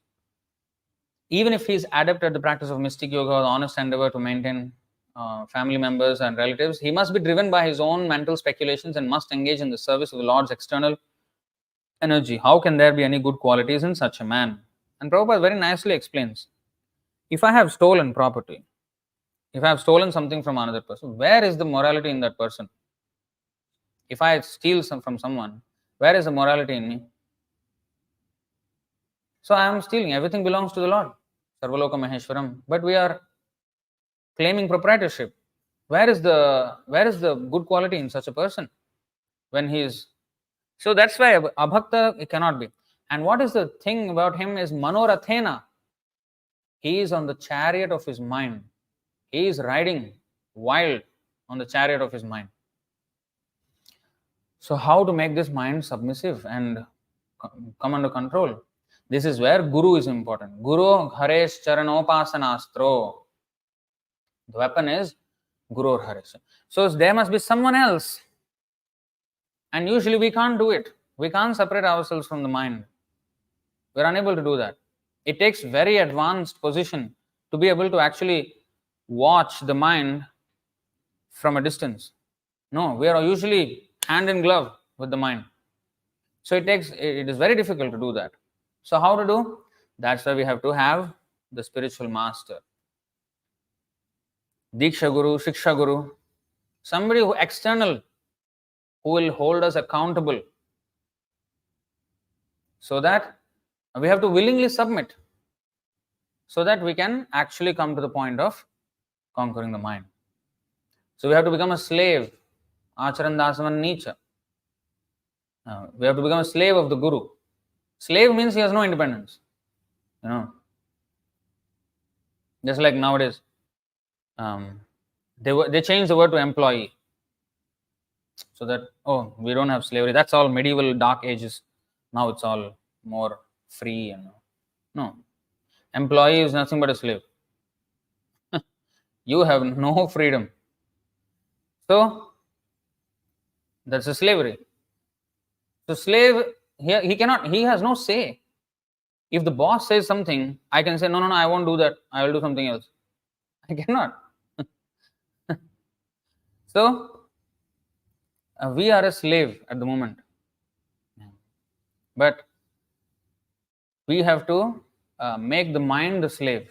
Even if he is adept at the practice of mystic yoga or the honest endeavor to maintain family members and relatives, he must be driven by his own mental speculations and must engage in the service of the Lord's external energy. How can there be any good qualities in such a man? And Prabhupada very nicely explains, if I have stolen property, if I have stolen something from another person, where is the morality in that person? If I steal from someone, where is the morality in me? So I am stealing. Everything belongs to the Lord, Sarvaloka Maheshwaram. But we are claiming proprietorship. Where is the good quality in such a person? When he is, so that's why abhakta it cannot be. And what is the thing about him is manorathena. He is on the chariot of his mind. He is riding wild on the chariot of his mind. So how to make this mind submissive and come under control? This is where Guru is important. Guru Haresh Charanopasanastro. The weapon is Guru or Haresh. So there must be someone else. And usually we can't do it. We can't separate ourselves from the mind. We're unable to do that. It takes very advanced position to be able to actually watch the mind from a distance. No, we are usually hand in glove with the mind. So it is very difficult to do that. So how to do? That's why we have to have the spiritual master. Diksha Guru, Shiksha Guru, somebody who external, who will hold us accountable, so that we have to willingly submit, so that we can actually come to the point of conquering the mind. So we have to become a slave, Acharan Dasavan Nicha. We have to become a slave of the Guru. Slave means he has no independence. Just like nowadays, they changed the word to employee, so that, oh, we don't have slavery. That's all medieval dark ages. Now it's all more free. No, employee is nothing but a slave. You have no freedom. So that's a slavery. So slave, he has no say. If the boss says something, I can say, no, I won't do that. I will do something else. I cannot. So we are a slave at the moment. But we have to make the mind the slave.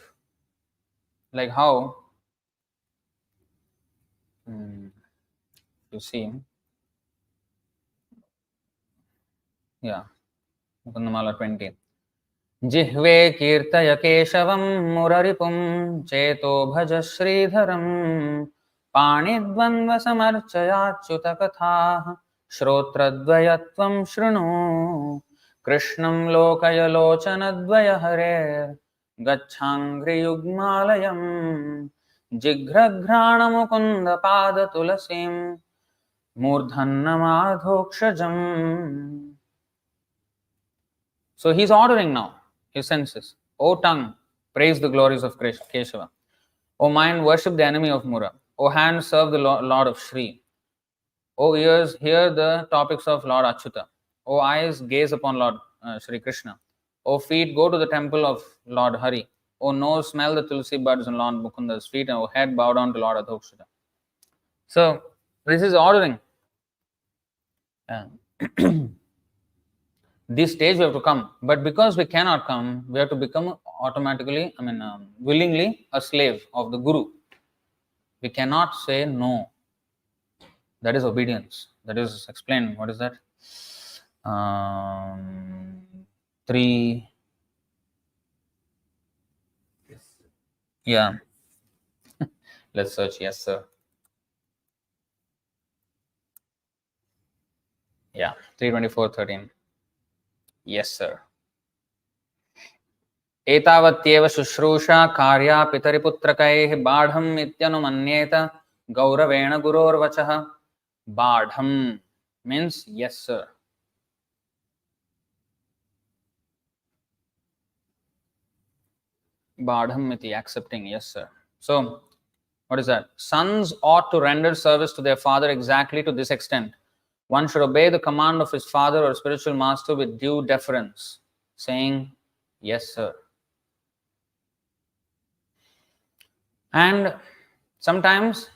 Like how, you see, Mukundamala 20. Jihve kirtaya keshavam muraripum cheto bhaja sridharam panidvanva samarchayachyuta katha shrotradvayatvam shrunu krishnam lokaya lochanadvaya hare gacchangri yugmalayam jighragrana mukunda pada tulasim murdhannamadhokshajam. So he's ordering now his senses. O tongue, praise the glories of Keshava. O mind, worship the enemy of Mura. O hand, serve the Lord of Shri. O ears, hear the topics of Lord Achyuta. O eyes, gaze upon Lord Shri Krishna. O feet, go to the temple of Lord Hari. O nose, smell the tulsi buds on Lord Mukunda's feet. And O head, bow down to Lord Adhokshata. So this is ordering. This stage we have to come, but because we cannot come, we have to become automatically, willingly a slave of the Guru. We cannot say no. That is obedience. That is explained. What is that? 3. Yeah. Let's search. Yes, sir. Yeah. 3:24:13. Yes, sir. एतावत्येव शुश्रूषा कार्या पितरिपुत्रकैः बाढम् इत्यनुमन्येत गौरवेण गुरोर्वचः. Badham means yes, sir. Badham iti, accepting, yes, sir. So, what is that? Sons ought to render service to their father exactly to this extent. One should obey the command of his father or spiritual master with due deference, saying, yes, sir. And sometimes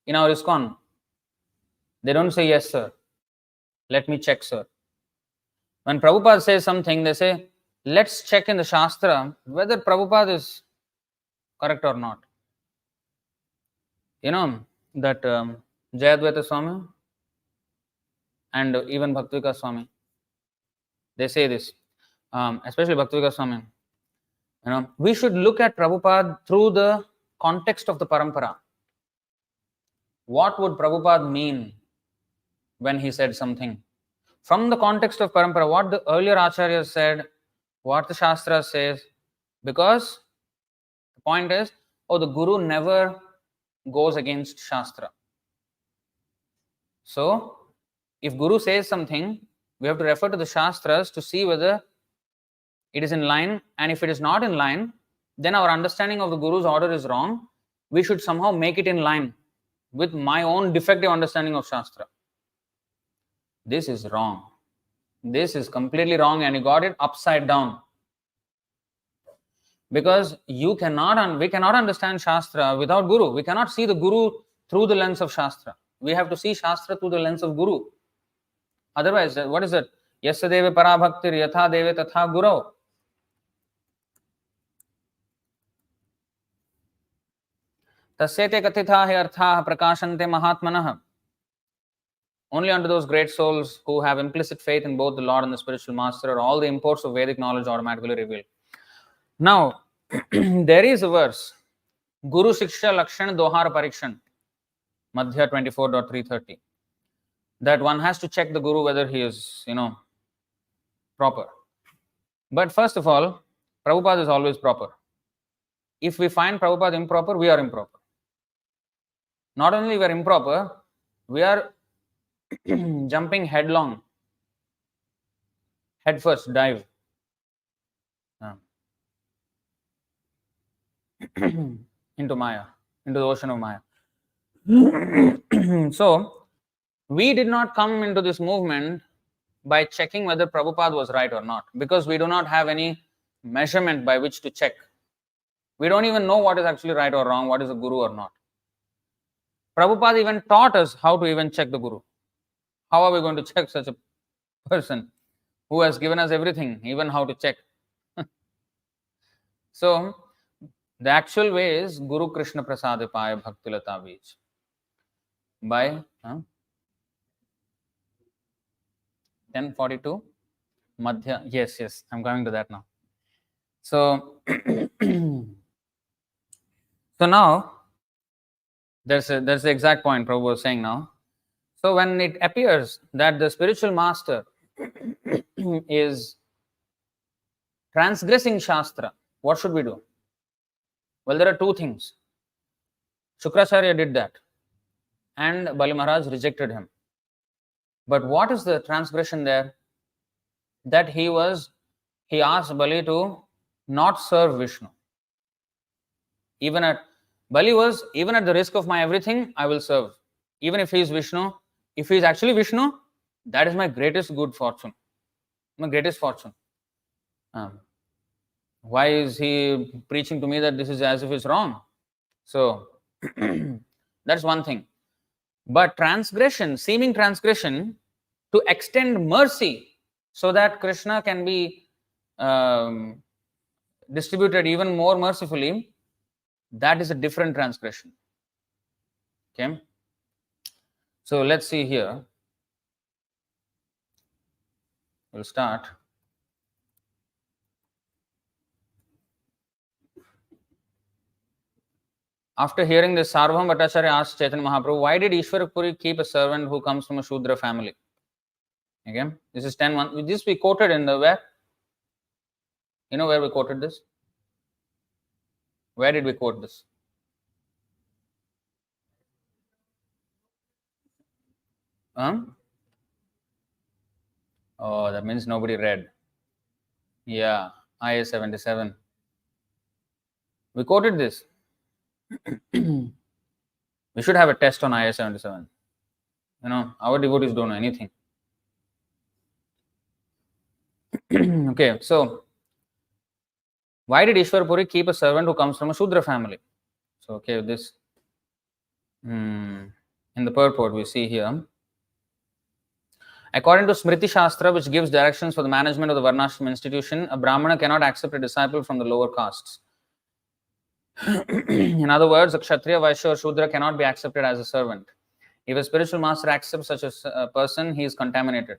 in our ISKCON, they don't say, yes, sir. Let me check, sir. When Prabhupada says something, they say, let's check in the Shastra whether Prabhupada is correct or not. You know that Jayadvaita Swami and even Bhaktivika Swami, they say this, especially Bhaktivika Swami. We should look at Prabhupada through the context of the parampara. What would Prabhupada mean when he said something? From the context of parampara, what the earlier acharyas said, what the Shastra says, because the point is, the Guru never goes against Shastra. So, if Guru says something, we have to refer to the Shastras to see whether it is in line, and if it is not in line, then our understanding of the Guru's order is wrong. We should somehow make it in line with my own defective understanding of Shastra. This is wrong. This is completely wrong, and you got it upside down. Because we cannot understand Shastra without Guru. We cannot see the Guru through the lens of Shastra. We have to see Shastra through the lens of Guru. Otherwise, what is it? Yasya deve parabhaktir yatha deve tatha gurau. Tasyate kathitha he artha prakashante mahatmanah. Only unto those great souls who have implicit faith in both the Lord and the spiritual master are all the imports of Vedic knowledge automatically revealed. Now, there is a verse, Guru Shiksha Lakshan Dohar Parikshan, Madhya 24.330, that one has to check the Guru whether he is, proper. But first of all, Prabhupada is always proper. If we find Prabhupada improper, we are improper. Not only we are improper, we are jumping headlong, head first, dive into Maya, into the ocean of Maya. So, we did not come into this movement by checking whether Prabhupada was right or not, because we do not have any measurement by which to check. We don't even know what is actually right or wrong, what is a guru or not. Prabhupada even taught us how to even check the guru. How are we going to check such a person who has given us everything, even how to check? So, the actual way is Guru Krishna Prasadipaya Bhaktilata Bij. By 1042 Madhya. Yes, I'm coming to that now. So, now there's the exact point Prabhu was saying now. So when it appears that the spiritual master is transgressing Shastra, what should we do? Well, there are two things. Shukracharya did that, and Bali Maharaj rejected him. But what is the transgression there? That he asked Bali to not serve Vishnu. Even at the risk of my everything, I will serve. Even if he is Vishnu, if he is actually Vishnu, that is my greatest good fortune. My greatest fortune. Why is he preaching to me that this is as if it's wrong? So, that's one thing. But transgression, seeming transgression, to extend mercy so that Krishna can be distributed even more mercifully, that is a different transgression. Okay? So let's see here. We'll start. After hearing this, Sarvabhauma Bhattacharya asked Chaitanya Mahaprabhu, why did Ishwar Puri keep a servant who comes from a Shudra family? Okay, this is 10.1. This we quoted in the where? You know where we quoted this? Where did we quote this? Oh, that means nobody read. Yeah, IA 77. We quoted this. We should have a test on IA 77. Our devotees don't know anything. Okay, so why did Ishwar Puri keep a servant who comes from a Shudra family? So, okay, this in the purport we see here. According to Smriti Shastra, which gives directions for the management of the Varnashram institution, a Brahmana cannot accept a disciple from the lower castes. In other words, a Kshatriya, Vaishya or Shudra cannot be accepted as a servant. If a spiritual master accepts such a person, he is contaminated.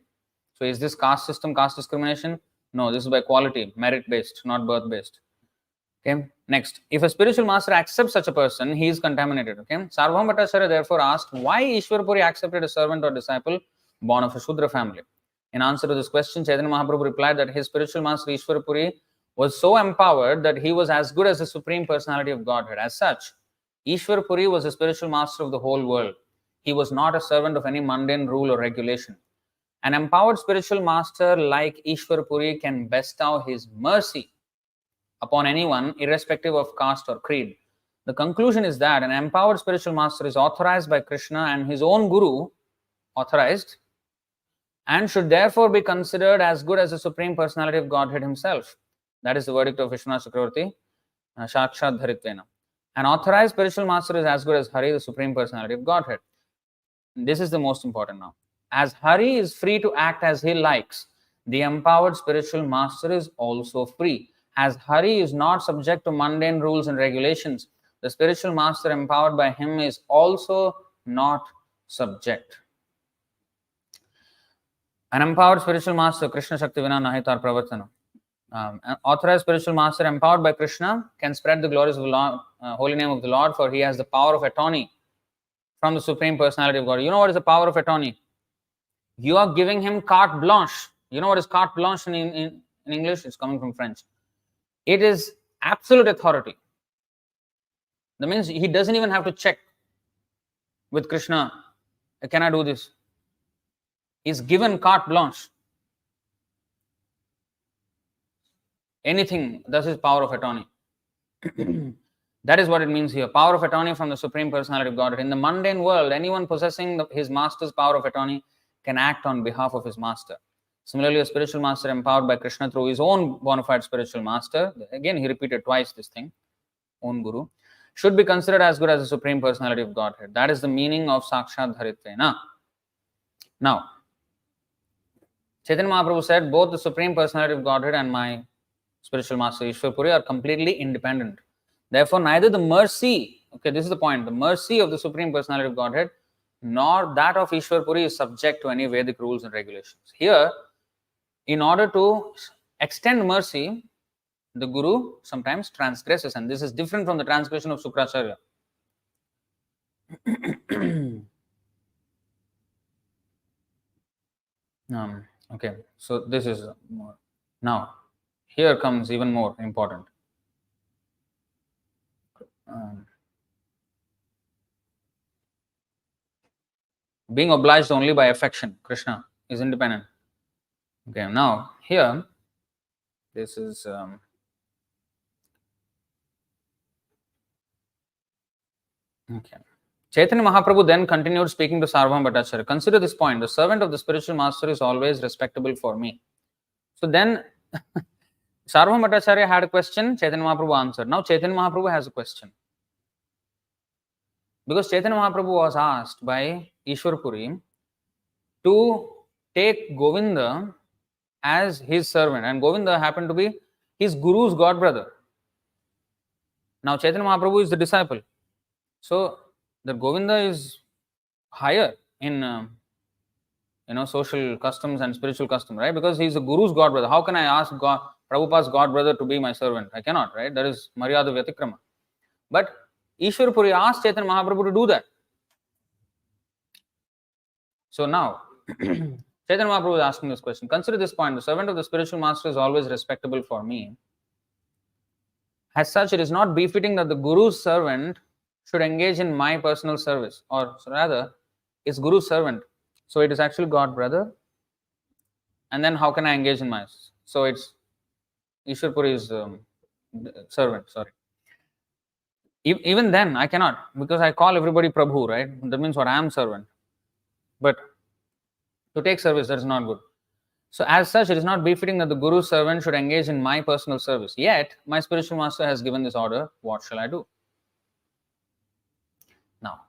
So is this caste system, caste discrimination? No, this is by quality, merit-based, not birth-based. Okay. Next, if a spiritual master accepts such a person, he is contaminated. Okay. Sarvabhauma Bhattacharya therefore asked why Ishwar Puri accepted a servant or disciple born of a Shudra family. In answer to this question, Chaitanya Mahaprabhu replied that his spiritual master Ishwar Puri was so empowered that he was as good as the Supreme Personality of Godhead. As such, Ishwar Puri was the spiritual master of the whole world. He was not a servant of any mundane rule or regulation. An empowered spiritual master like Ishwar Puri can bestow his mercy upon anyone, irrespective of caste or creed. The conclusion is that an empowered spiritual master is authorized by Krishna and his own Guru, authorized, and should therefore be considered as good as the Supreme Personality of Godhead himself. That is the verdict of Vishwanath Chakravarti, Sakshat Dharitvena. An authorized spiritual master is as good as Hari, the Supreme Personality of Godhead. This is the most important now. As Hari is free to act as he likes, The empowered spiritual master is also free. As Hari is not subject to mundane rules and regulations, the spiritual master empowered by him is also not subject. An empowered spiritual master, Krishna Shakti Vina Nahitar Pravartana. An authorized spiritual master empowered by Krishna can spread the glories of the Lord, holy name of the Lord, for he has the power of attorney from the Supreme Personality of God. You know what is the power of attorney? You are giving him carte blanche. You know what is carte blanche in English? It's coming from French. It is absolute authority. That means he doesn't even have to check with Krishna, can I do this? He's given carte blanche. Anything, that's his power of attorney. That is what it means here. Power of attorney from the Supreme Personality of Godhead. In the mundane world, anyone possessing his master's power of attorney can act on behalf of his master. Similarly, a spiritual master empowered by Krishna through his own bona fide spiritual master, again he repeated twice this thing, own guru, should be considered as good as the Supreme Personality of Godhead. That is the meaning of Sakshat Dharitvena. Now, Chaitanya Mahaprabhu said, both the Supreme Personality of Godhead and my spiritual master Ishwar Puri are completely independent. Therefore, neither the mercy, okay, this is the point, the mercy of the Supreme Personality of Godhead nor that of Ishwar Puri is subject to any Vedic rules and regulations. Here, in order to extend mercy, the Guru sometimes transgresses, and this is different from the transgression of Sukracharya. Okay, so this is more. Now, here comes even more important. Being obliged only by affection, Krishna is independent. Okay, now here, this is okay. Chaitanya Mahaprabhu then continued speaking to Sarvabhauma Bhattacharya. Consider this point: the servant of the spiritual master is always respectable for me. So then, Sarvabhauma Bhattacharya had a question. Chaitanya Mahaprabhu answered. Now Chaitanya Mahaprabhu has a question. Because Chaitanya Mahaprabhu was asked by Ishwar Puri to take Govinda as his servant, and Govinda happened to be his guru's god brother. Now Chaitanya Mahaprabhu is the disciple, so the Govinda is higher in social customs and spiritual custom, right? Because he is the guru's god brother. How can I ask Prabhupada's god brother to be my servant? I cannot, right? That is Maryada Vyatikrama. But Ishwar Puri asked Chaitanya Mahaprabhu to do that. So now, Chaitanya Mahaprabhu is asking this question. Consider this point: the servant of the spiritual master is always respectable for me. As such, it is not befitting that the Guru's servant should engage in my personal service, or rather, it's Guru's servant. So it is actually God brother. And then how can I engage in my? So it's Ishwar Puri's servant. Sorry. Even then, I cannot, because I call everybody Prabhu, right? That means what? I am servant. But to take service, that is not good. So as such, it is not befitting that the Guru's servant should engage in my personal service. Yet, my spiritual master has given this order. What shall I do? Now,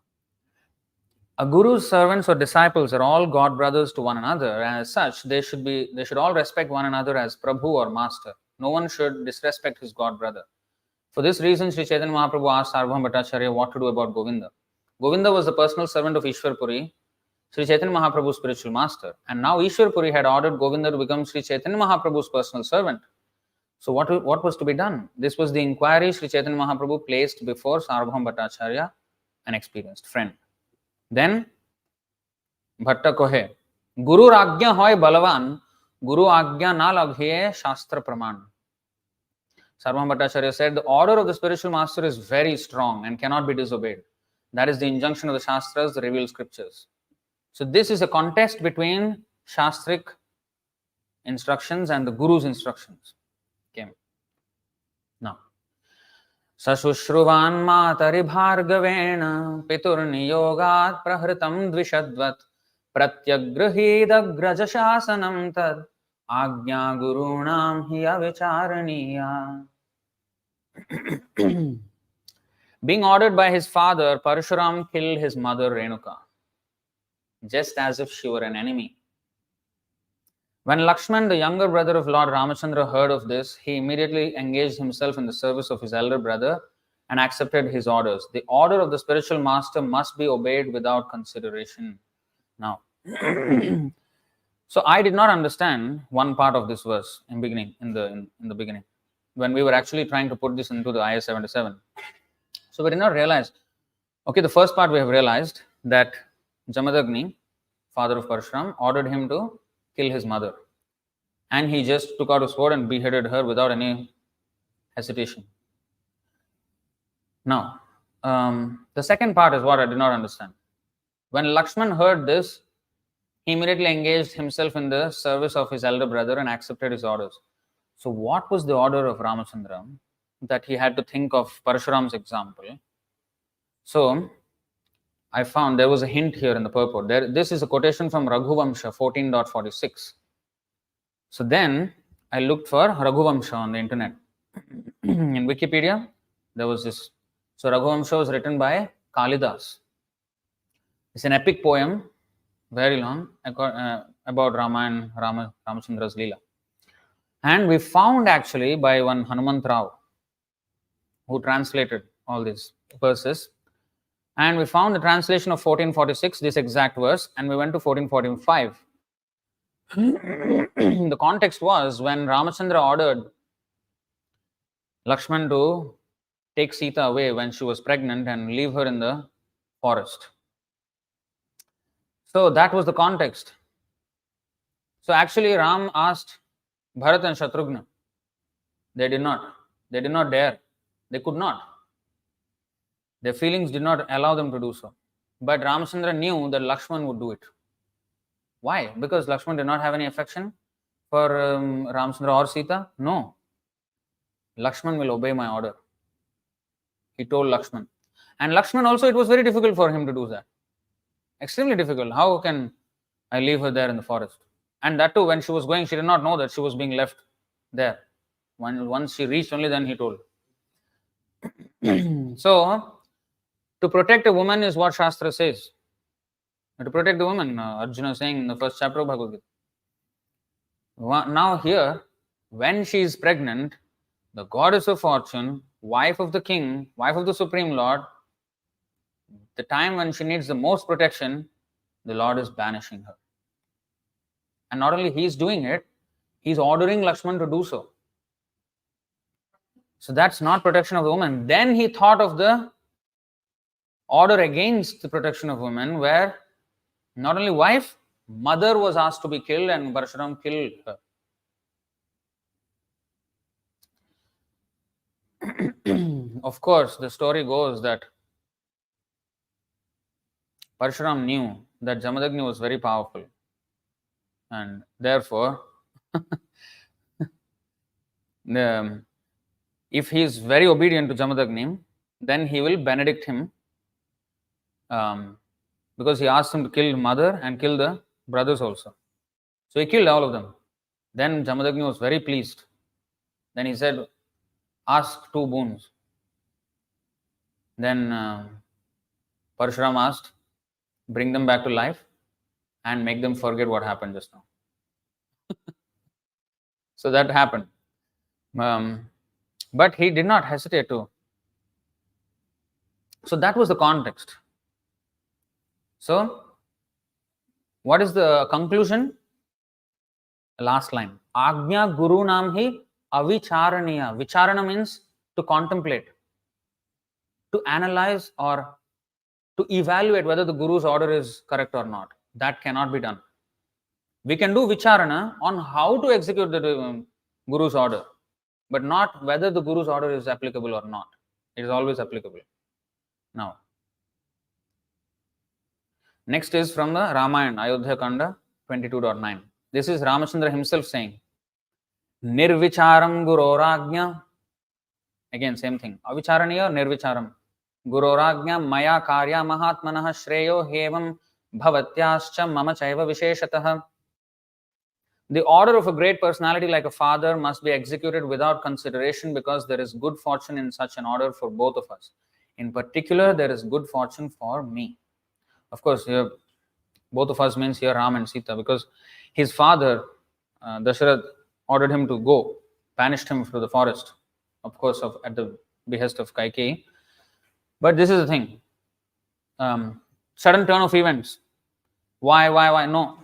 a Guru's servants or disciples are all God brothers to one another. And as such, they should all respect one another as Prabhu or master. No one should disrespect his God brother. For this reason, Sri Chaitanya Mahaprabhu asked Sarvabhauma Bhattacharya what to do about Govinda. Govinda was the personal servant of Ishwar Puri, Sri Chaitanya Mahaprabhu's spiritual master. And now Ishwar Puri had ordered Govinda to become Sri Chaitanya Mahaprabhu's personal servant. So what was to be done? This was the inquiry Sri Chaitanya Mahaprabhu placed before Sarvabhauma Bhattacharya, an experienced friend. Then, Bhatta kohe, Guru Agya hoy balavan, Guru Agya na labhe Shastra Praman. Sarvabhauma Bhattacharya said, the order of the spiritual master is very strong and cannot be disobeyed. That is the injunction of the Shastras, the revealed scriptures. So this is a contest between Shastric instructions and the Guru's instructions. Okay. Now, Sasushruvan matari bhargavena pitur niyogat prahritam dvishadvat pratyagrahida grajasasanam tad agnya gurunam hiya vicharaniya. Being ordered by his father, Parshuram killed his mother Renuka, just as if she were an enemy. When Lakshman, the younger brother of Lord Ramachandra, heard of this, he immediately engaged himself in the service of his elder brother and accepted his orders. The order of the spiritual master must be obeyed without consideration. Now, so I did not understand one part of this verse in the beginning when we were actually trying to put this into the IS 77. So we did not realize. Okay, the first part we have realized that Jamadagni, father of Parshuram, ordered him to kill his mother, and he just took out a sword and beheaded her without any hesitation. Now, the second part is what I did not understand. When Lakshman heard this, he immediately engaged himself in the service of his elder brother and accepted his orders. So what was the order of Ramachandra that he had to think of Parshuram's example? So I found there was a hint here in the purport. This is a quotation from Raghuvamsha 14.46. So then I looked for Raghuvamsha on the internet. In Wikipedia, there was this. So Raghuvamsha was written by Kalidas. It's an epic poem, very long, about Rama, Ramachandra's Leela. And we found actually by one Hanumant Rao, who translated all these verses. And we found the translation of 1446, this exact verse, and we went to 1445. The context was when Ramachandra ordered Lakshman to take Sita away when she was pregnant and leave her in the forest. So that was the context. So actually Ram asked Bharat and Shatrugna. They did not. They did not dare. They could not. Their feelings did not allow them to do so. But Ramachandra knew that Lakshman would do it. Why? Because Lakshman did not have any affection for Ramachandra or Sita? No. Lakshman will obey my order. He told Lakshman. And Lakshman also, it was very difficult for him to do that. Extremely difficult. How can I leave her there in the forest? And that too, when she was going, she did not know that she was being left there. Once she reached, only then he told. So, to protect a woman is what Shastra says. To protect the woman, Arjuna is saying in the first chapter of Bhagavad Gita. Now here, when she is pregnant, the goddess of fortune, wife of the king, wife of the Supreme Lord, the time when she needs the most protection, the Lord is banishing her. And not only he is doing it, he is ordering Lakshman to do so. So that's not protection of the woman. Then he thought of the order against the protection of women, where not only wife, mother was asked to be killed, and Parshuram killed her. Of course, the story goes that Parshuram knew that Jamadagni was very powerful, and therefore, if he is very obedient to Jamadagni, then he will benedict him, because he asked him to kill mother and kill the brothers also. So he killed all of them. Then Jamadagni was very pleased. Then he said, ask 2 boons. Then Parshuram asked, bring them back to life and make them forget what happened just now. So that happened. But he did not hesitate to. So that was the context. So, what is the conclusion? The last line. Agnya guru nam hi avicharaniya. Vicharana means to contemplate, to analyze, or to evaluate whether the guru's order is correct or not. That cannot be done. We can do vicharana on how to execute the guru's order, but not whether the guru's order is applicable or not. It is always applicable. Now, next is from the Ramayana, Ayodhya Kanda 22.9. This is Ramachandra himself saying, Nirvicharam Guroragnya. Again, same thing. Avicharaniya, Nirvicharam. Guroragnya Maya Karya Mahatmanah Shreyo Hevam Bhavatyascha Mama Chaiva Visheshatah. The order of a great personality like a father must be executed without consideration, because there is good fortune in such an order for both of us. In particular, there is good fortune for me. Of course, here, both of us means here Ram and Sita, because his father, Dasharath ordered him to go, banished him to the forest, of course, at the behest of Kaikeyi. But this is the thing. Sudden turn of events. Why? No.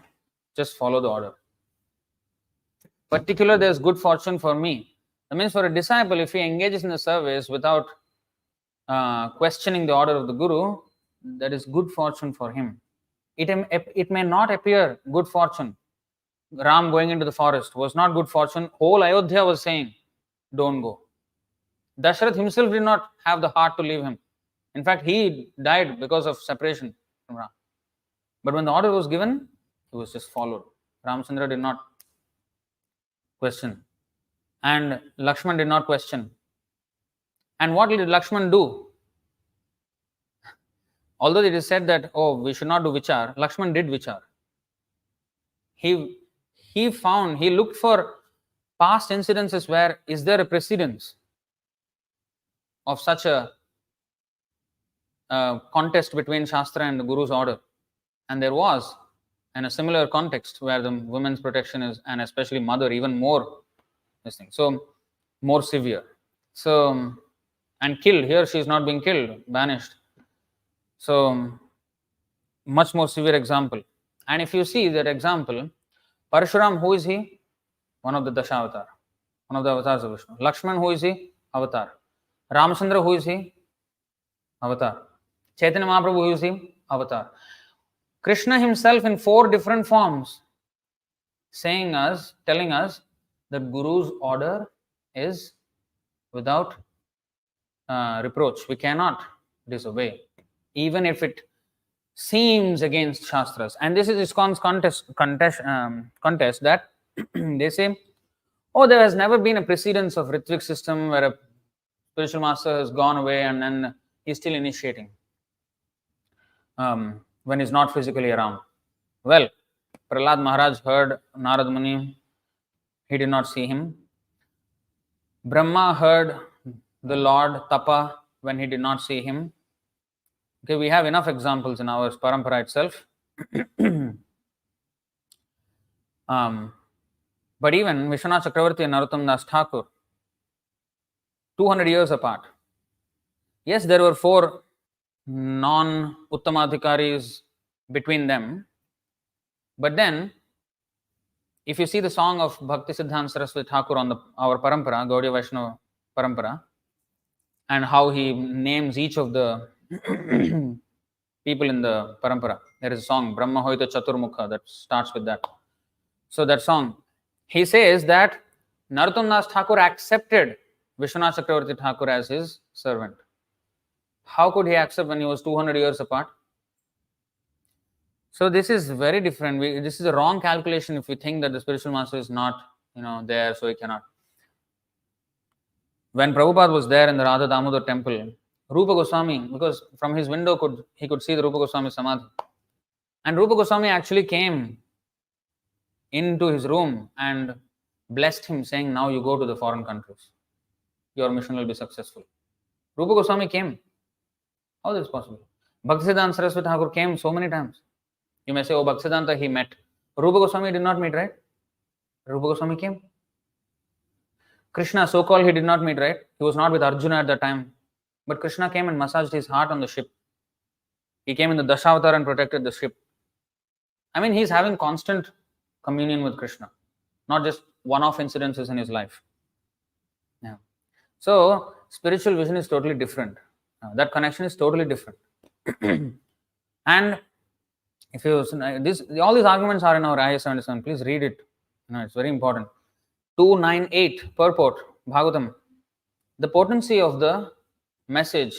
Just follow the order. Particular, there's good fortune for me. That means for a disciple, if he engages in the service without questioning the order of the Guru, that is good fortune for him. It may not appear good fortune. Ram going into the forest was not good fortune. Whole Ayodhya was saying, don't go. Dasharath himself did not have the heart to leave him. In fact, he died because of separation from Ram. But when the order was given, he was just followed. Ramchandra did not question. And Lakshman did not question. And what did Lakshman do? Although it is said that, we should not do vichar, Lakshman did vichar. He looked for past incidences where is there a precedence of such a contest between Shastra and the Guru's order. And there was, in a similar context where the women's protection is, and especially mother, even more this thing. So more severe. So, and killed. Here she is not being killed, banished. So much more severe example. And if you see that example, Parshuram, who is he? One of the Dashavatar, one of the avatars of Vishnu. Lakshman, who is he? Avatar. Ramchandra, who is he? Avatar. Chaitanya Mahaprabhu, who is he? Avatar. Krishna himself in 4 different forms, telling us that Guru's order is without reproach. We cannot disobey, even if it seems against Shastras. And this is ISKCON's contest that they say, there has never been a precedence of Ritvik system where a spiritual master has gone away and then he's still initiating when he's not physically around. Well, Prahlad Maharaj heard Narad Muni, he did not see him. Brahma heard the Lord Tapa when he did not see him. Okay, we have enough examples in our parampara itself. But even Vishwanath Chakravarti and Narottam Das Thakur, 200 years apart. Yes, there were 4 non-Uttamadhikaris between them. But then, if you see the song of Bhakti Siddhanta Saraswati Thakur on our parampara, Gaudiya Vaishnava parampara, and how he names each of the people in the parampara. There is a song, Brahma Hoita Chaturmukha, that starts with that. So that song, he says that Narottam Das Thakur accepted Vishwanath Chakravarti Thakur as his servant. How could he accept when he was 200 years apart? So this is very different. This is a wrong calculation if we think that the spiritual master is not, there, so he cannot. When Prabhupada was there in the Radha Damodar temple, Rupa Goswami, because from his window he could see the Rupa Goswami Samadhi. And Rupa Goswami actually came into his room and blessed him, saying, now you go to the foreign countries. Your mission will be successful. Rupa Goswami came. How is this possible? Bhaktisiddhanta Saraswati Thakur came so many times. You may say, Bhaktisiddhanta he met. Rupa Goswami did not meet, right? Rupa Goswami came. Krishna, so-called, he did not meet, right? He was not with Arjuna at that time. But Krishna came and massaged his heart on the ship. He came in the Dashavatar and protected the ship. I mean, he's having constant communion with Krishna, not just one-off incidences in his life. Yeah. So, spiritual vision is totally different. That connection is totally different. And if you all these arguments are in our IS-77, please read it. It's very important. 298 purport, Bhagavatam. The potency of the message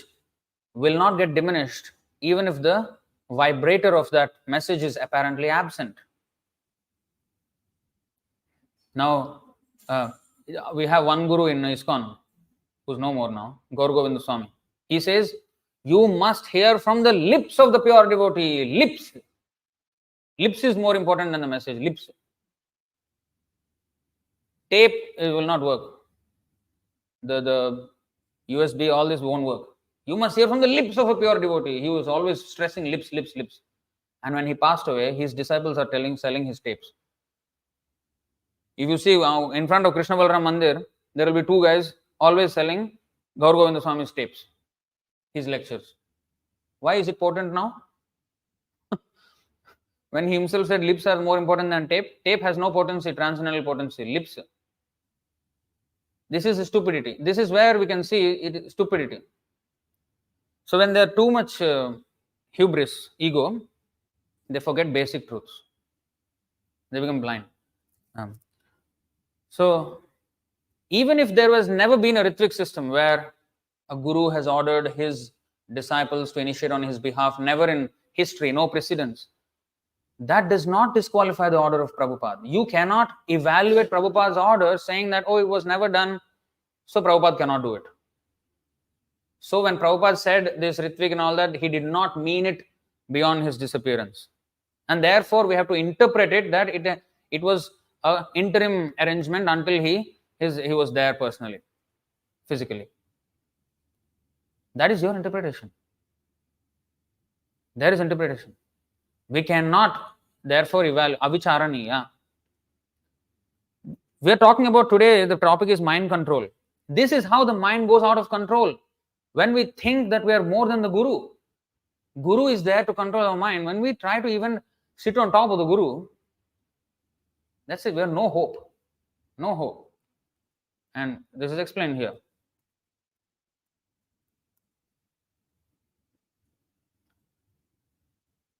will not get diminished even if the vibrator of that message is apparently absent. Now, we have one guru in ISKCON who's no more now, Gaur Govinda Swami. He says, you must hear from the lips of the pure devotee. Lips. Lips is more important than the message. Lips. Tape, it will not work. The USB, all this won't work. You must hear from the lips of a pure devotee. He was always stressing lips, lips, lips. And when he passed away, his disciples are selling his tapes. If you see in front of Krishna Balaram Mandir, there will be two guys always selling Gaur Govinda Swami's tapes, his lectures. Why is it potent now? When he himself said lips are more important than tape, tape has no potency, transcendental potency, lips. This is stupidity. This is where we can see it is stupidity. So when there are too much hubris, ego, they forget basic truths. They become blind. So even if there was never been a Ritvik system where a guru has ordered his disciples to initiate on his behalf, never in history, no precedence, that does not disqualify the order of Prabhupada. You cannot evaluate Prabhupada's order saying that, oh, it was never done, so Prabhupada cannot do it. So when Prabhupada said this Ritvik and all that, he did not mean it beyond his disappearance. And therefore, we have to interpret it that it was an interim arrangement until he was there personally, physically. That is your interpretation. There is interpretation. We cannot therefore evaluate avicharaniya. We are talking about today, the topic is mind control. This is how the mind goes out of control. When we think that we are more than the Guru, Guru is there to control our mind. When we try to even sit on top of the Guru, that's it, we have no hope. No hope. And this is explained here.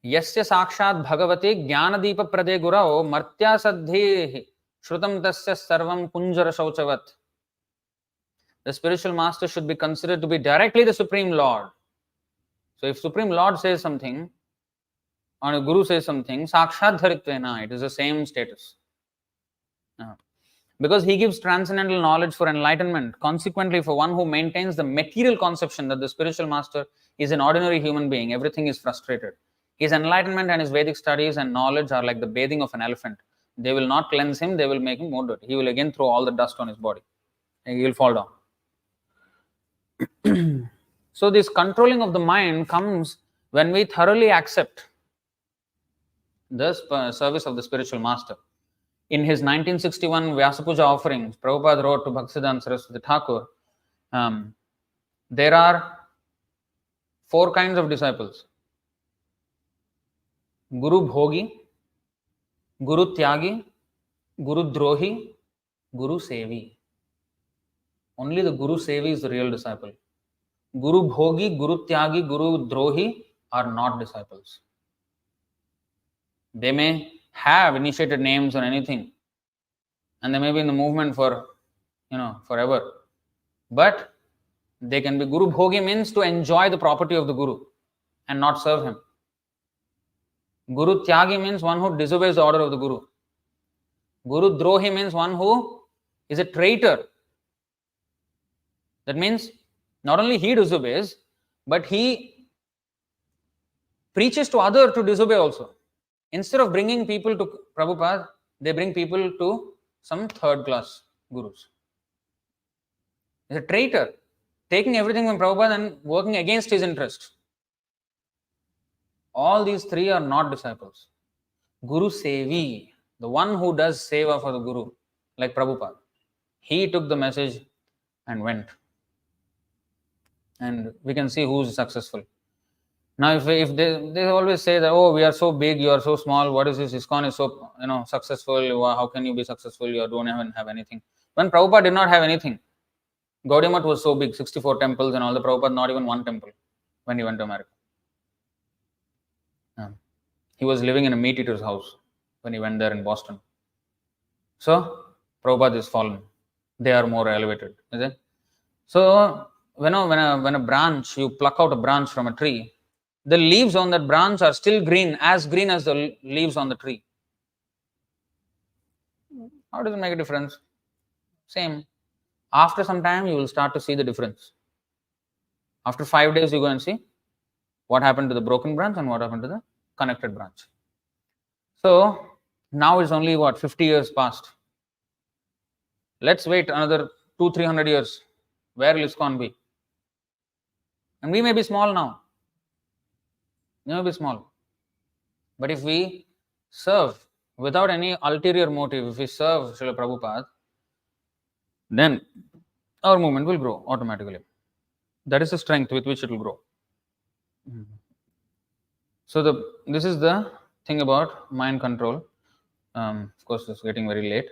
Yasya sakshat bhagavati jnanadeepa prade gurao martya saddhehi shrutam tasya sarvam kunjara shauchavat. The spiritual master should be considered to be directly the Supreme Lord. So if Supreme Lord says something, or a Guru says something, sakshat dharitvena, it is the same status. Because he gives transcendental knowledge for enlightenment. Consequently, for one who maintains the material conception that the spiritual master is an ordinary human being, everything is frustrated. His enlightenment and his Vedic studies and knowledge are like the bathing of an elephant. They will not cleanse him, they will make him more dirty. He will again throw all the dust on his body. And he will fall down. So this controlling of the mind comes when we thoroughly accept the service of the spiritual master. In his 1961 Vyasapuja offerings, Prabhupada wrote to Bhaktisiddhanta Saraswati Thakur, there are 4 kinds of disciples. Guru Bhogi, Guru Tyagi, Guru Drohi, Guru Sevi. Only the Guru Sevi is the real disciple. Guru Bhogi, Guru Tyagi, Guru Drohi are not disciples. They may have initiated names or anything, and they may be in the movement for, forever. But they can be Guru Bhogi means to enjoy the property of the Guru and not serve him. Guru Tyagi means one who disobeys the order of the Guru. Guru Drohi means one who is a traitor. That means not only he disobeys, but he preaches to others to disobey also. Instead of bringing people to Prabhupada, they bring people to some third class gurus. He's a traitor, taking everything from Prabhupada and working against his interest. All these 3 are not disciples. Guru Sevi, the one who does seva for the Guru, like Prabhupada, he took the message and went. And we can see who is successful. Now, if they always say that, oh, we are so big, you are so small, what is this? ISKCON is so successful, how can you be successful? You don't even have anything. When Prabhupada did not have anything, Gaudiya Math was so big, 64 temples and all, the Prabhupada not even one temple when he went to America. He was living in a meat eater's house when he went there in Boston. So, Prabhupada is fallen. They are more elevated, is it? So, when a branch, you pluck out a branch from a tree, the leaves on that branch are still green as the leaves on the tree. How does it make a difference? Same. After some time, you will start to see the difference. After 5 days, you go and see what happened to the broken branch and what happened to the connected branch. So, now it's only 50 years past. Let's wait another 200-300 years. Where will ISKCON be? And we may be small now. We may be small. But if we serve without any ulterior motive, if we serve Srila Prabhupada, then our movement will grow automatically. That is the strength with which it will grow. So this is the thing about mind control. Of course, it's getting very late.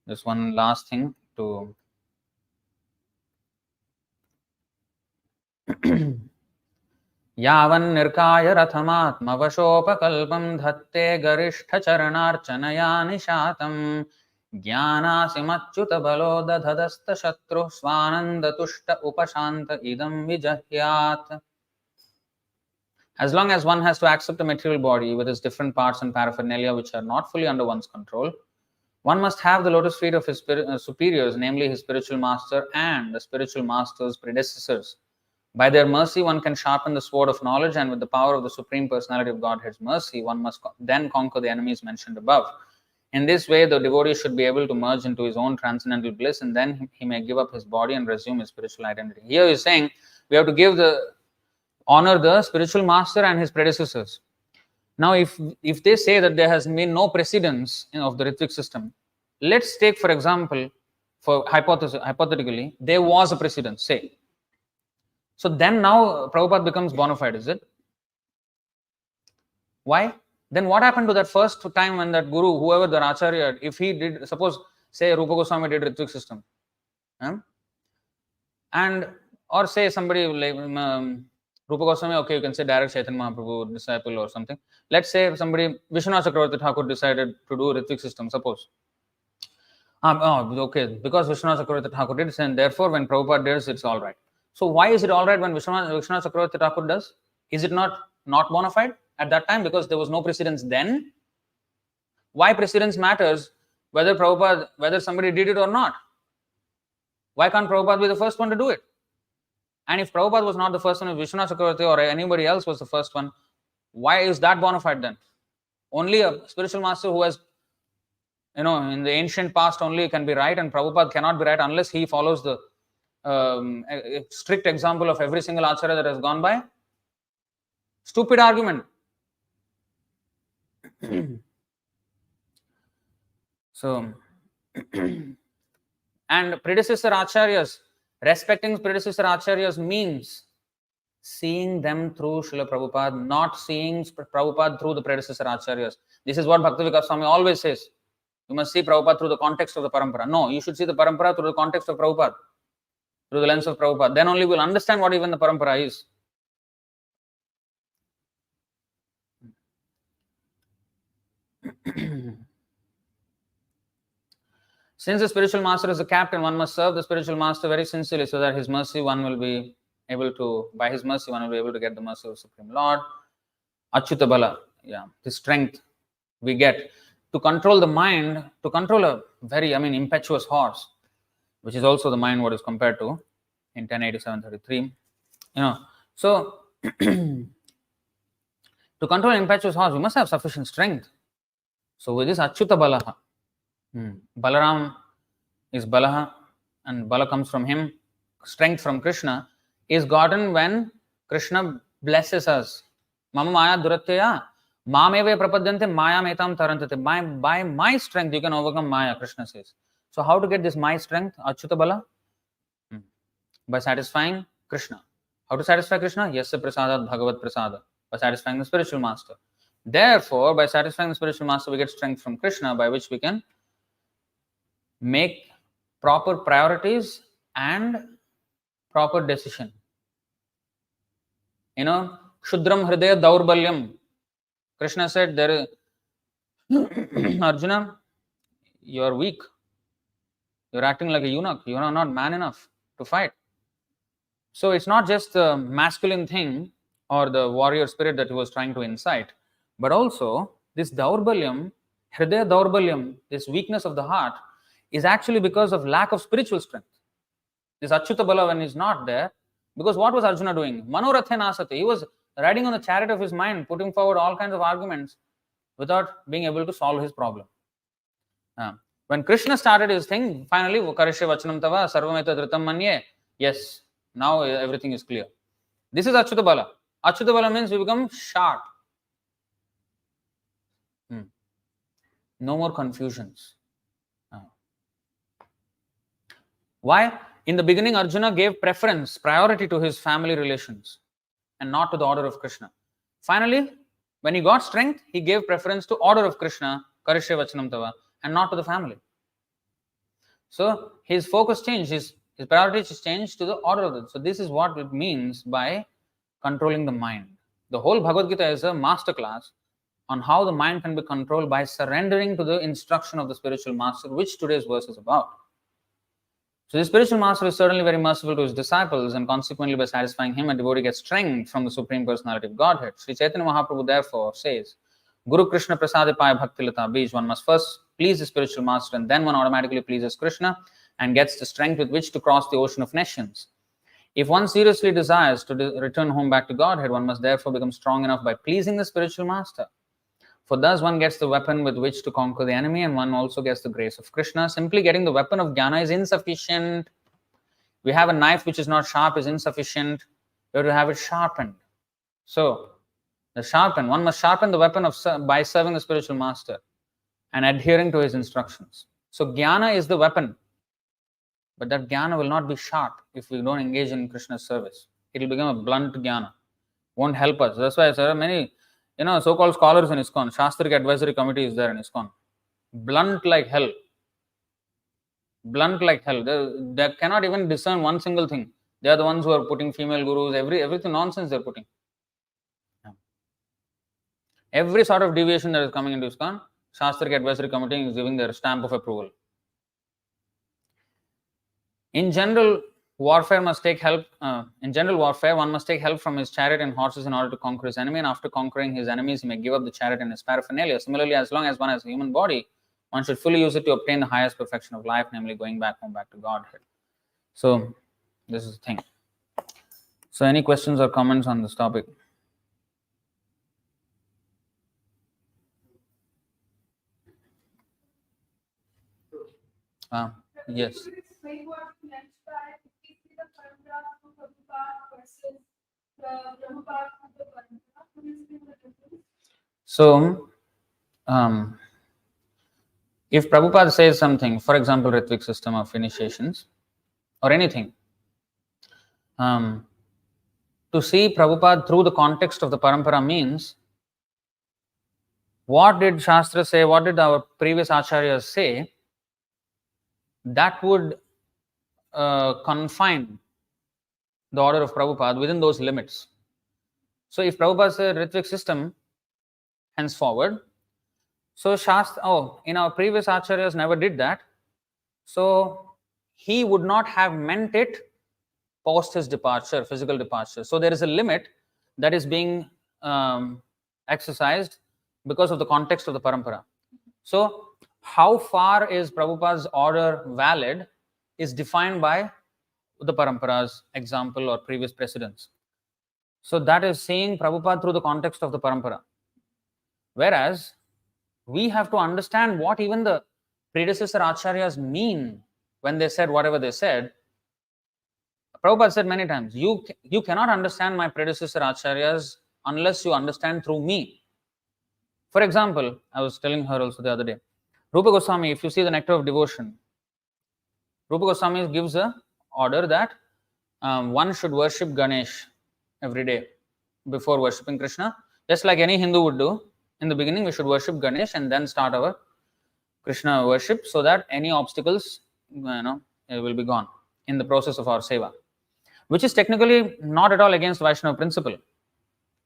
Just one last thing to यावन् निर्काय रथमात्मवशोपकल्पं धत्ते गरिष्ठचरणार्चनया निशातम् ज्ञानासिमच्युतबलो दधदस्तशत्रुः स्वानन्दतुष्ट उपशान्त इदं विजह्यात्. As long as one has to accept a material body with its different parts and paraphernalia which are not fully under one's control, one must have the lotus feet of his superiors, namely his spiritual master and the spiritual master's predecessors. By their mercy, one can sharpen the sword of knowledge, and with the power of the Supreme Personality of Godhead's mercy, one must then conquer the enemies mentioned above. In this way, the devotee should be able to merge into his own transcendental bliss, and then he may give up his body and resume his spiritual identity. Here he is saying we have to honor the spiritual master and his predecessors. Now, if they say that there has been no precedence of the Ritvik system, let's take, for example, hypothetically, there was a precedence, say. So then now Prabhupada becomes bona fide, is it? Why? Then what happened to that first time when that guru, whoever the Acharya, if he did, suppose, say Rupa Goswami did Ritvik system, and or say somebody like Rupa Goswami, okay, you can say direct Chaitanya Mahaprabhu disciple or something. Let's say somebody, Vishwanath Chakravarti Thakur decided to do Ritvik system, suppose. Okay, because Vishwanath Chakravarti Thakur did, and therefore when Prabhupada does, it's all right. So why is it all right when Vishwanath Chakravarti Thakur does? Is it not bona fide at that time because there was no precedence then? Why precedence matters whether somebody did it or not? Why can't Prabhupada be the first one to do it? And if Prabhupada was not the first one, if Vishwanath Chakravarti or anybody else was the first one, why is that bona fide then? Only a spiritual master who has, in the ancient past only can be right, and Prabhupada cannot be right unless he follows the a strict example of every single acharya that has gone by. Stupid argument. So, and predecessor acharyas, respecting predecessor acharyas means seeing them through Srila Prabhupada, not seeing Prabhupada through the predecessor acharyas. This is what Bhaktivikas Swami always says. You must see Prabhupada through the context of the parampara. No, you should see the parampara through the context of Prabhupada, through the lens of Prabhupada. Then only we'll understand what even the parampara is. Since the spiritual master is the captain, one must serve the spiritual master very sincerely so that his mercy one will be able to get the mercy of Supreme Lord. Achyuta Bala, the strength we get to control the mind, to control a very, impetuous horse, which is also the mind what is compared to in 1087-33. So to control an impetuous horse, we must have sufficient strength. So with this Achyuta Balaha, Balaram is Balaha, and Bala comes from him. Strength from Krishna is gotten when Krishna blesses us. Mama Maya Duratya, Mameve Prapadyante Maya Metam Tarantate. By my strength you can overcome Maya, Krishna says. So how to get this my strength, Achyuta Bala? By satisfying Krishna. How to satisfy Krishna? Yasya Prasadat Bhagavat Prasada. By satisfying the spiritual master. Therefore, by satisfying the spiritual master, we get strength from Krishna, by which we can make proper priorities and proper decision. Shudram Hridaya Daurbalyam. Krishna said, Arjuna, you are weak. You are acting like a eunuch. You are not man enough to fight. So it's not just the masculine thing or the warrior spirit that he was trying to incite, but also this Daurbalyam, Hridaya Daurbalyam, this weakness of the heart, is actually because of lack of spiritual strength. This Achyuta Bala, when he's not there, because what was Arjuna doing? Manorathe Nasate. He was riding on the chariot of his mind, putting forward all kinds of arguments without being able to solve his problem. When Krishna started his thing, finally, Karishya Vachanam Tava, Sarvameta Dhritam Manye, yes, now everything is clear. This is Achyuta Bala. Achyuta Bala means we become sharp. No more confusions. Why? In the beginning, Arjuna gave priority to his family relations and not to the order of Krishna. Finally, when he got strength, he gave preference to order of Krishna, Karishya Vachanam Tava, and not to the family. So his focus changed, his priorities changed to the order of it. So this is what it means by controlling the mind. The whole Bhagavad Gita is a masterclass on how the mind can be controlled by surrendering to the instruction of the spiritual master, which today's verse is about. So the spiritual master is certainly very merciful to his disciples, and consequently by satisfying him, a devotee gets strength from the Supreme Personality of Godhead. Sri Chaitanya Mahaprabhu therefore says, Guru Krishna Prasadipaya Bhakti Lata Bij, one must first please the spiritual master and then one automatically pleases Krishna and gets the strength with which to cross the ocean of nations. If one seriously desires to return home back to Godhead, one must therefore become strong enough by pleasing the spiritual master. For thus one gets the weapon with which to conquer the enemy, and one also gets the grace of Krishna. Simply getting the weapon of jnana is insufficient. We have a knife which is not sharp is insufficient. We have to have it sharpened. So, one must sharpen the weapon by serving the spiritual master and adhering to his instructions. So, jnana is the weapon. But that jnana will not be sharp if we don't engage in Krishna's service. It will become a blunt jnana. Won't help us. That's why there are many so-called scholars in ISKCON. Shastric Advisory Committee is there in ISKCON. Blunt like hell. Blunt like hell. They cannot even discern one single thing. They are the ones who are putting female gurus, everything nonsense they are putting. Every sort of deviation that is coming into ISKCON, Shastric Advisory Committee is giving their stamp of approval. In general warfare, one must take help from his chariot and horses in order to conquer his enemy, and after conquering his enemies, he may give up the chariot and his paraphernalia. Similarly, as long as one has a human body, one should fully use it to obtain the highest perfection of life, namely going back to Godhead. So, this is the thing. So, any questions or comments on this topic? Yes. So, if Prabhupada says something, for example, Ritvik system of initiations or anything, to see Prabhupada through the context of the parampara means, what did Shastra say, what did our previous acharyas say, that would confine the order of Prabhupada within those limits. So if Prabhupada said Ritvik system henceforward, so Shastra, in our previous acharyas never did that, so he would not have meant it post his departure, physical departure. So there is a limit that is being exercised because of the context of the parampara. So how far is Prabhupada's order valid is defined by the parampara's example or previous precedents. So that is seeing Prabhupada through the context of the parampara. Whereas we have to understand what even the predecessor acharyas mean when they said whatever they said. Prabhupada said many times, you cannot understand my predecessor acharyas unless you understand through me. For example, I was telling her also the other day, Rupa Goswami, if you see the Nectar of Devotion, Rupa Goswami gives a order that one should worship Ganesh every day before worshipping Krishna. Just like any Hindu would do, in the beginning we should worship Ganesh and then start our Krishna worship so that any obstacles will be gone in the process of our seva. Which is technically not at all against Vaishnava principle,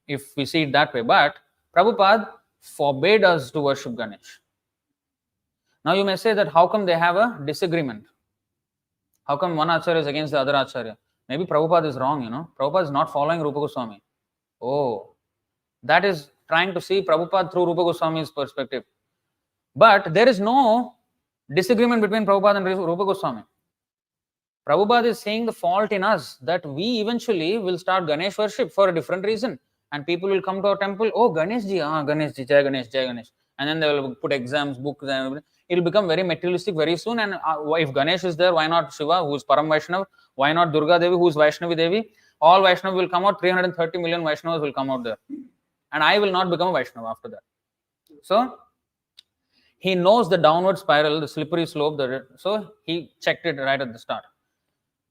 if we see it that way. But Prabhupada forbade us to worship Ganesh. Now you may say that how come they have a disagreement? How come one acharya is against the other acharya? Maybe Prabhupada is wrong, Prabhupada is not following Rupa Goswami. Oh, that is trying to see Prabhupada through Rupa Goswami's perspective. But there is no disagreement between Prabhupada and Rupa Goswami. Prabhupada is saying the fault in us that we eventually will start Ganesh worship for a different reason. And people will come to our temple, oh Ganesh ji, Jai Ganesh, Jai Ganesh. And then they will put exams, books, and everything. It will become very materialistic very soon. And if Ganesh is there, why not Shiva, who is Param Vaishnav? Why not Durga Devi, who is Vaishnavi Devi? All Vaishnav will come out, 330 million Vaishnavas will come out there. And I will not become a Vaishnava after that. So, He knows the downward spiral, the slippery slope, so he checked it right at the start.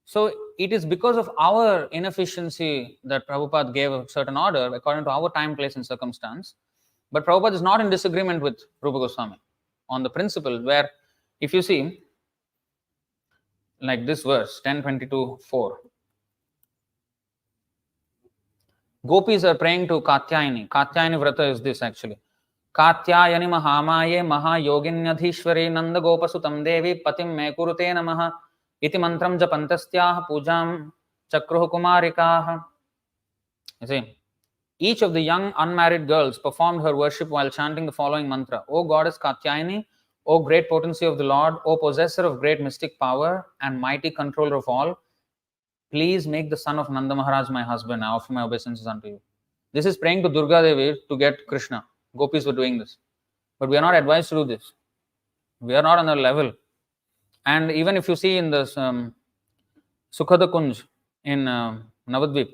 So it is because of our inefficiency that Prabhupada gave a certain order according to our time, place, and circumstance. But Prabhupada is not in disagreement with Rupa Goswami on the principle where, if you see, like this verse, 10:22:4. Gopis are praying to Katyayani. Katyayani Vrata is this actually. Katyayani Mahamaye Mahayoginyadhishwari Nanda Gopasutam Devi Patim Me Kurute Namaha Iti Mantram Japantastyaha Pujam Chakruh Kumarikaha. You see, each of the young unmarried girls performed her worship while chanting the following mantra. O goddess Katyayani, O great potency of the Lord, O possessor of great mystic power and mighty controller of all, please make the son of Nanda Maharaj my husband. I offer my obeisances unto you. This is praying to Durga Devi to get Krishna. Gopis were doing this. But we are not advised to do this. We are not on their level. And even if you see in this Sukhada Kunj in Navadvip,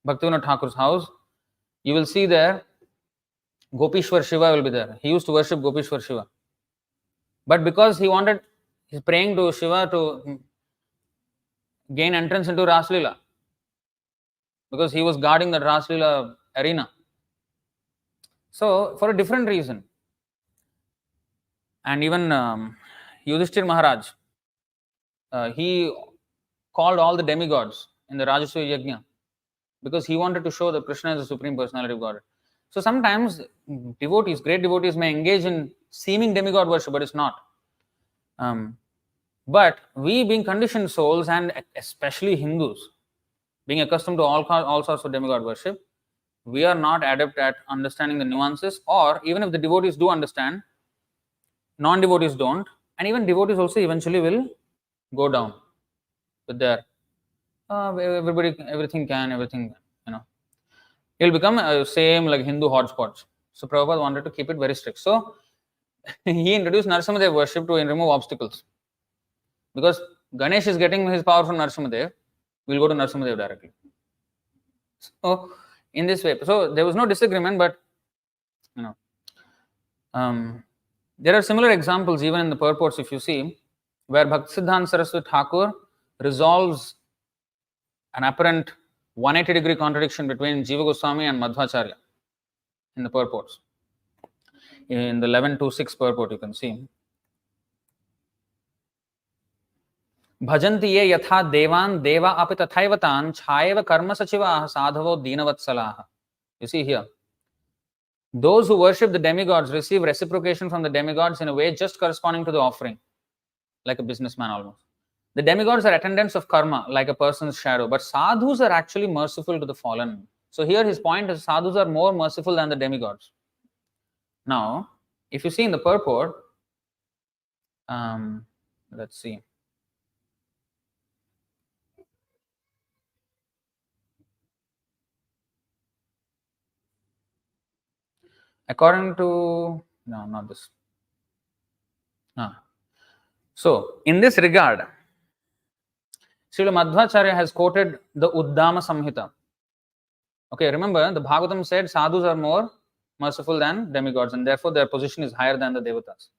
Bhaktivinoda Thakur's house, you will see there Gopishwar Shiva will be there. He used to worship Gopishwar Shiva. But because he's praying to Shiva to gain entrance into Raslila, because he was guarding the Raslila arena. So, for a different reason. And even Yudhishthir Maharaj, he called all the demigods in the Rajasuya Yajna because he wanted to show that Krishna is the Supreme Personality of God. So, sometimes devotees, great devotees may engage in seeming demigod worship, but it's not. But we being conditioned souls, and especially Hindus, being accustomed to all sorts of demigod worship, we are not adept at understanding the nuances, or even if the devotees do understand, non-devotees don't, and even devotees also eventually will go down with their everything, it'll become same like Hindu hodgepodge. So Prabhupada wanted to keep it very strict. So he introduced Narasimhadev worship to remove obstacles. Because Ganesh is getting his power from Narasimhadev, we'll go to Narasimhadev directly. So in this way, so there was no disagreement, but there are similar examples even in the purports, if you see, where Bhaktisiddhanta Saraswati Thakur resolves an apparent 180-degree contradiction between Jiva Goswami and Madhvacharya in the purports. In the 11.2.6 purport, you can see. Bhajanti ye yatha devan deva api tathaivatan chhayeva karma sachivaha sadhavo deenavatsalaha. You see here. Those who worship the demigods receive reciprocation from the demigods in a way just corresponding to the offering, like a businessman almost. The demigods are attendants of karma, like a person's shadow, but sadhus are actually merciful to the fallen. So here his point is sadhus are more merciful than the demigods. Now, if you see in the purport, let's see. According to, no, not this. So, in this regard, Srila Madhvacharya has quoted the Uddama Samhita. Okay, remember, the Bhagavatam said sadhus are more merciful than demigods, and therefore their position is higher than the devatas.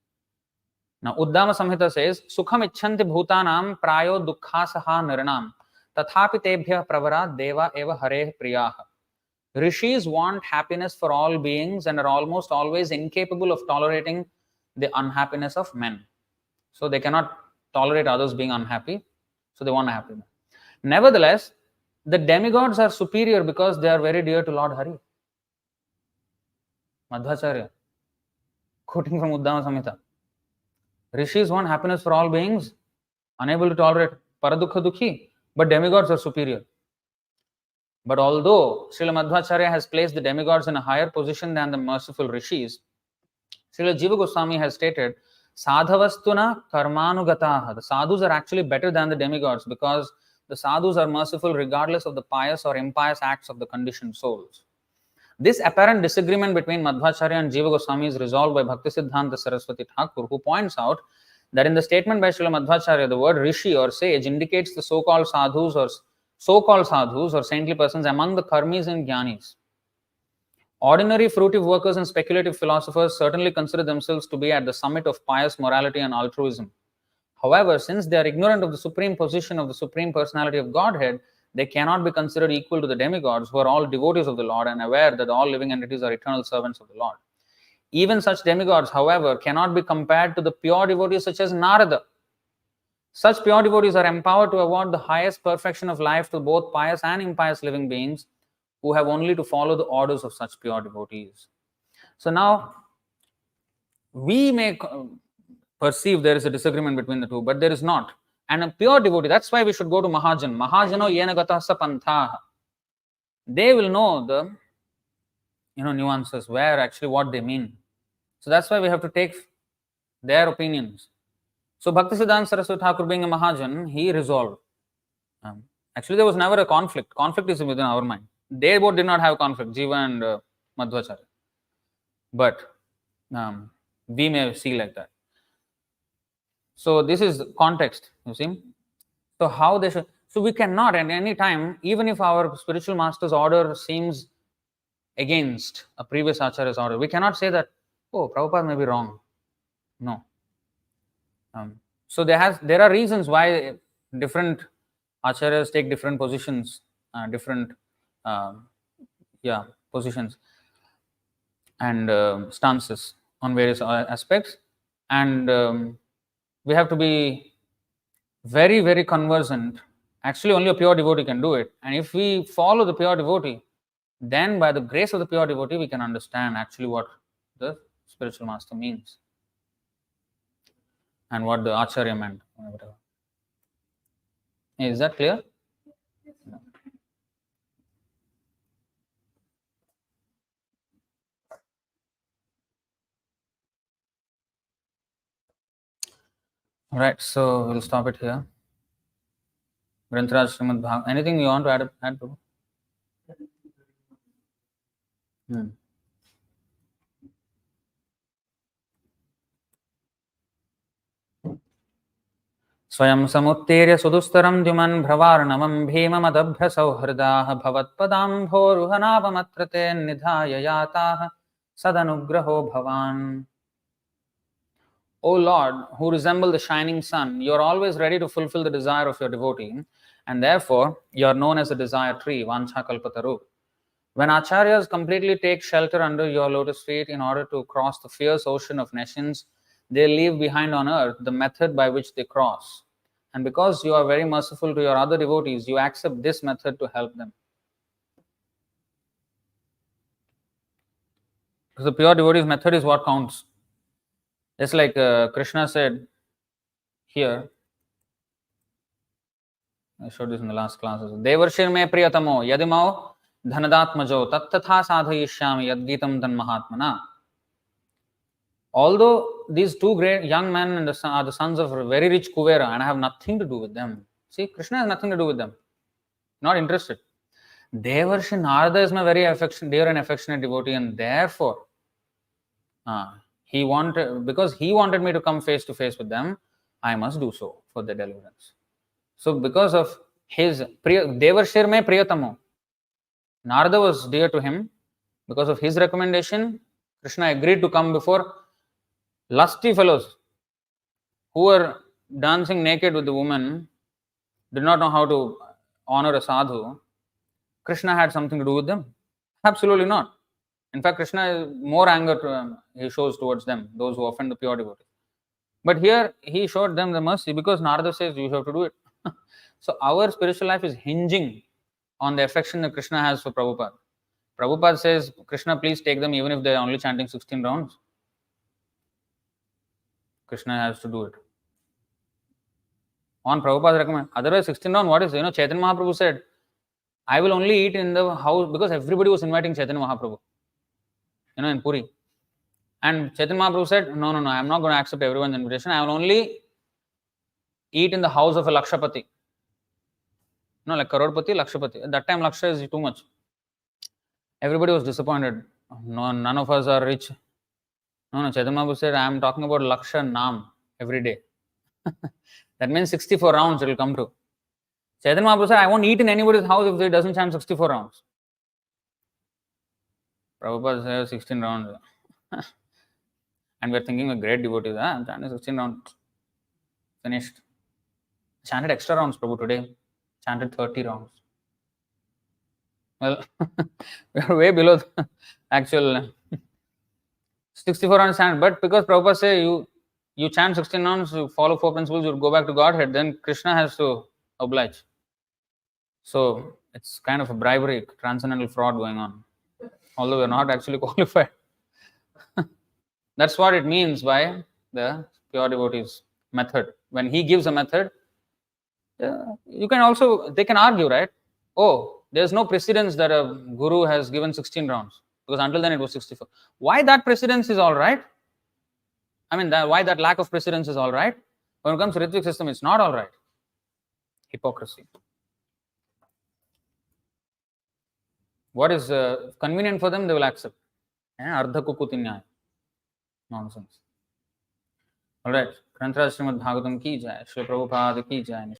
Now, Uddama Samhita says, Sukham icchanti bhutanam prayo dukkhasaha niranam tathapi tebhya pravara deva eva hare priyaha. Rishis want happiness for all beings and are almost always incapable of tolerating the unhappiness of men. So they cannot tolerate others being unhappy, so they want happiness. Nevertheless, the demigods are superior because they are very dear to Lord Hari. Madhvacharya, quoting from Uddama Samhita. Rishis want happiness for all beings, unable to tolerate paradukha dukhi, but demigods are superior. But although Srila Madhvacharya has placed the demigods in a higher position than the merciful rishis, Srila Jiva Goswami has stated, Sadhavastuna karmanugataha. The sadhus are actually better than the demigods because the sadhus are merciful regardless of the pious or impious acts of the conditioned souls. This apparent disagreement between Madhvacharya and Jiva Goswami is resolved by Bhaktisiddhanta Saraswati Thakur, who points out that in the statement by Srila Madhvacharya, the word rishi or sage indicates the so-called sadhus or saintly persons among the karmis and jnanis. Ordinary fruitive workers and speculative philosophers certainly consider themselves to be at the summit of pious morality and altruism. However, since they are ignorant of the supreme position of the Supreme Personality of Godhead, they cannot be considered equal to the demigods, who are all devotees of the Lord and aware that all living entities are eternal servants of the Lord. Even such demigods, however, cannot be compared to the pure devotees such as Narada. Such pure devotees are empowered to award the highest perfection of life to both pious and impious living beings, who have only to follow the orders of such pure devotees. So now, we may perceive there is a disagreement between the two, but there is not. And a pure devotee, that's why we should go to Mahajan. Mahajano yena gata sa panthaha. They will know the nuances, where actually what they mean. So that's why we have to take their opinions. So Bhaktisiddhanta Saraswati Thakur, being a Mahajan, he resolved. Actually, there was never a conflict. Conflict is within our mind. They both did not have conflict, Jiva and Madhvacharya. But we may see like that. So this is context, you see. So how they should. So we cannot at any time, even if our spiritual master's order seems against a previous acharya's order, we cannot say that, oh, Prabhupada may be wrong. No. So there are reasons why different acharyas take different positions, positions and stances on various aspects, and we have to be very, very conversant. Actually, only a pure devotee can do it, and if we follow the pure devotee, then by the grace of the pure devotee, we can understand actually what the spiritual master means and what the acharya meant. Is that clear? All right, so we'll stop it here. Grantaraj Srimad Bhagavatam. Anything you want to add Prabhu? स्वयं समुत्तीर्य सुदुस्तरं द्युमन् भ्रवार्णवं भीममदभ्य सौहृदाः भवत्पदाम्भोरुहनाभमत्र ते निधाय याताः सदनुग्रहो भवान्. O Lord, who resemble the shining sun, you are always ready to fulfill the desire of your devotee, and therefore you are known as the desire tree, Vancha Kalpataru. When acharyas completely take shelter under your lotus feet in order to cross the fierce ocean of nations, they leave behind on earth the method by which they cross. And because you are very merciful to your other devotees, you accept this method to help them. Because the pure devotee's method is what counts. Just like Krishna said here, I showed this in the last classes. Devarshir me priyatamo yadimao dhanadatmajo tattatha sadhayishyami yadgitam tan mahatmana. Although these two great young men are the sons of a very rich Kuvera, and I have nothing to do with them. See, Krishna has nothing to do with them. Not interested. Devarshi Narada is my very dear and affectionate devotee, and therefore, because he wanted me to come face to face with them, I must do so for their deliverance. So because of his Devarshir me priyatamo, Narada was dear to him. Because of his recommendation, Krishna agreed to come before lusty fellows who were dancing naked with the woman, did not know how to honor a sadhu. Krishna had something to do with them? Absolutely not. In fact, Krishna, more anger he shows towards them, those who offend the pure devotees. But here, he showed them the mercy because Narada says you have to do it. So our spiritual life is hinging on the affection that Krishna has for Prabhupada. Prabhupada says, Krishna, please take them even if they are only chanting 16 rounds. Krishna has to do it. On Prabhupada's recommend. Otherwise, 16 round, what is, Chaitanya Mahaprabhu said, I will only eat in the house, because everybody was inviting Chaitanya Mahaprabhu, in Puri. And Chaitanya Mahaprabhu said, no, I am not going to accept everyone's invitation. I will only eat in the house of a Lakshapati. Like Karodpati, Lakshapati. At that time, Laksha is too much. Everybody was disappointed. No, none of us are rich. No, Chaitanya Mahaprabhu said, I am talking about Laksha Nam every day. That means 64 rounds it will come to. Chaitanya Mahaprabhu said, I won't eat in anybody's house if they doesn't chant 64 rounds. Prabhupada says 16 rounds. And we're thinking we're great devotees. I'm chanting 16 rounds. Finished. Chanted extra rounds, Prabhu, today. Chanted 30 rounds. Well, we're way below the actual 64 rounds chant. But because Prabhupada say you chant 16 rounds, you follow four principles, you go back to Godhead, then Krishna has to oblige. So it's kind of a bribery, transcendental fraud going on. Although we're not actually qualified. That's what it means by the pure devotees method. When he gives a method, you can also, they can argue, right? Oh, there's no precedence that a guru has given 16 rounds because until then it was 64. Why that precedence is all right? I mean, why that lack of precedence is all right? When it comes to Ritvik system, it's not all right. Hypocrisy. What is convenient for them, they will accept. Ardha kukuti nyaya. Nonsense. All right. Granthra Srimad Bhagavatam ki jai. Shri Prabhupada ki jai.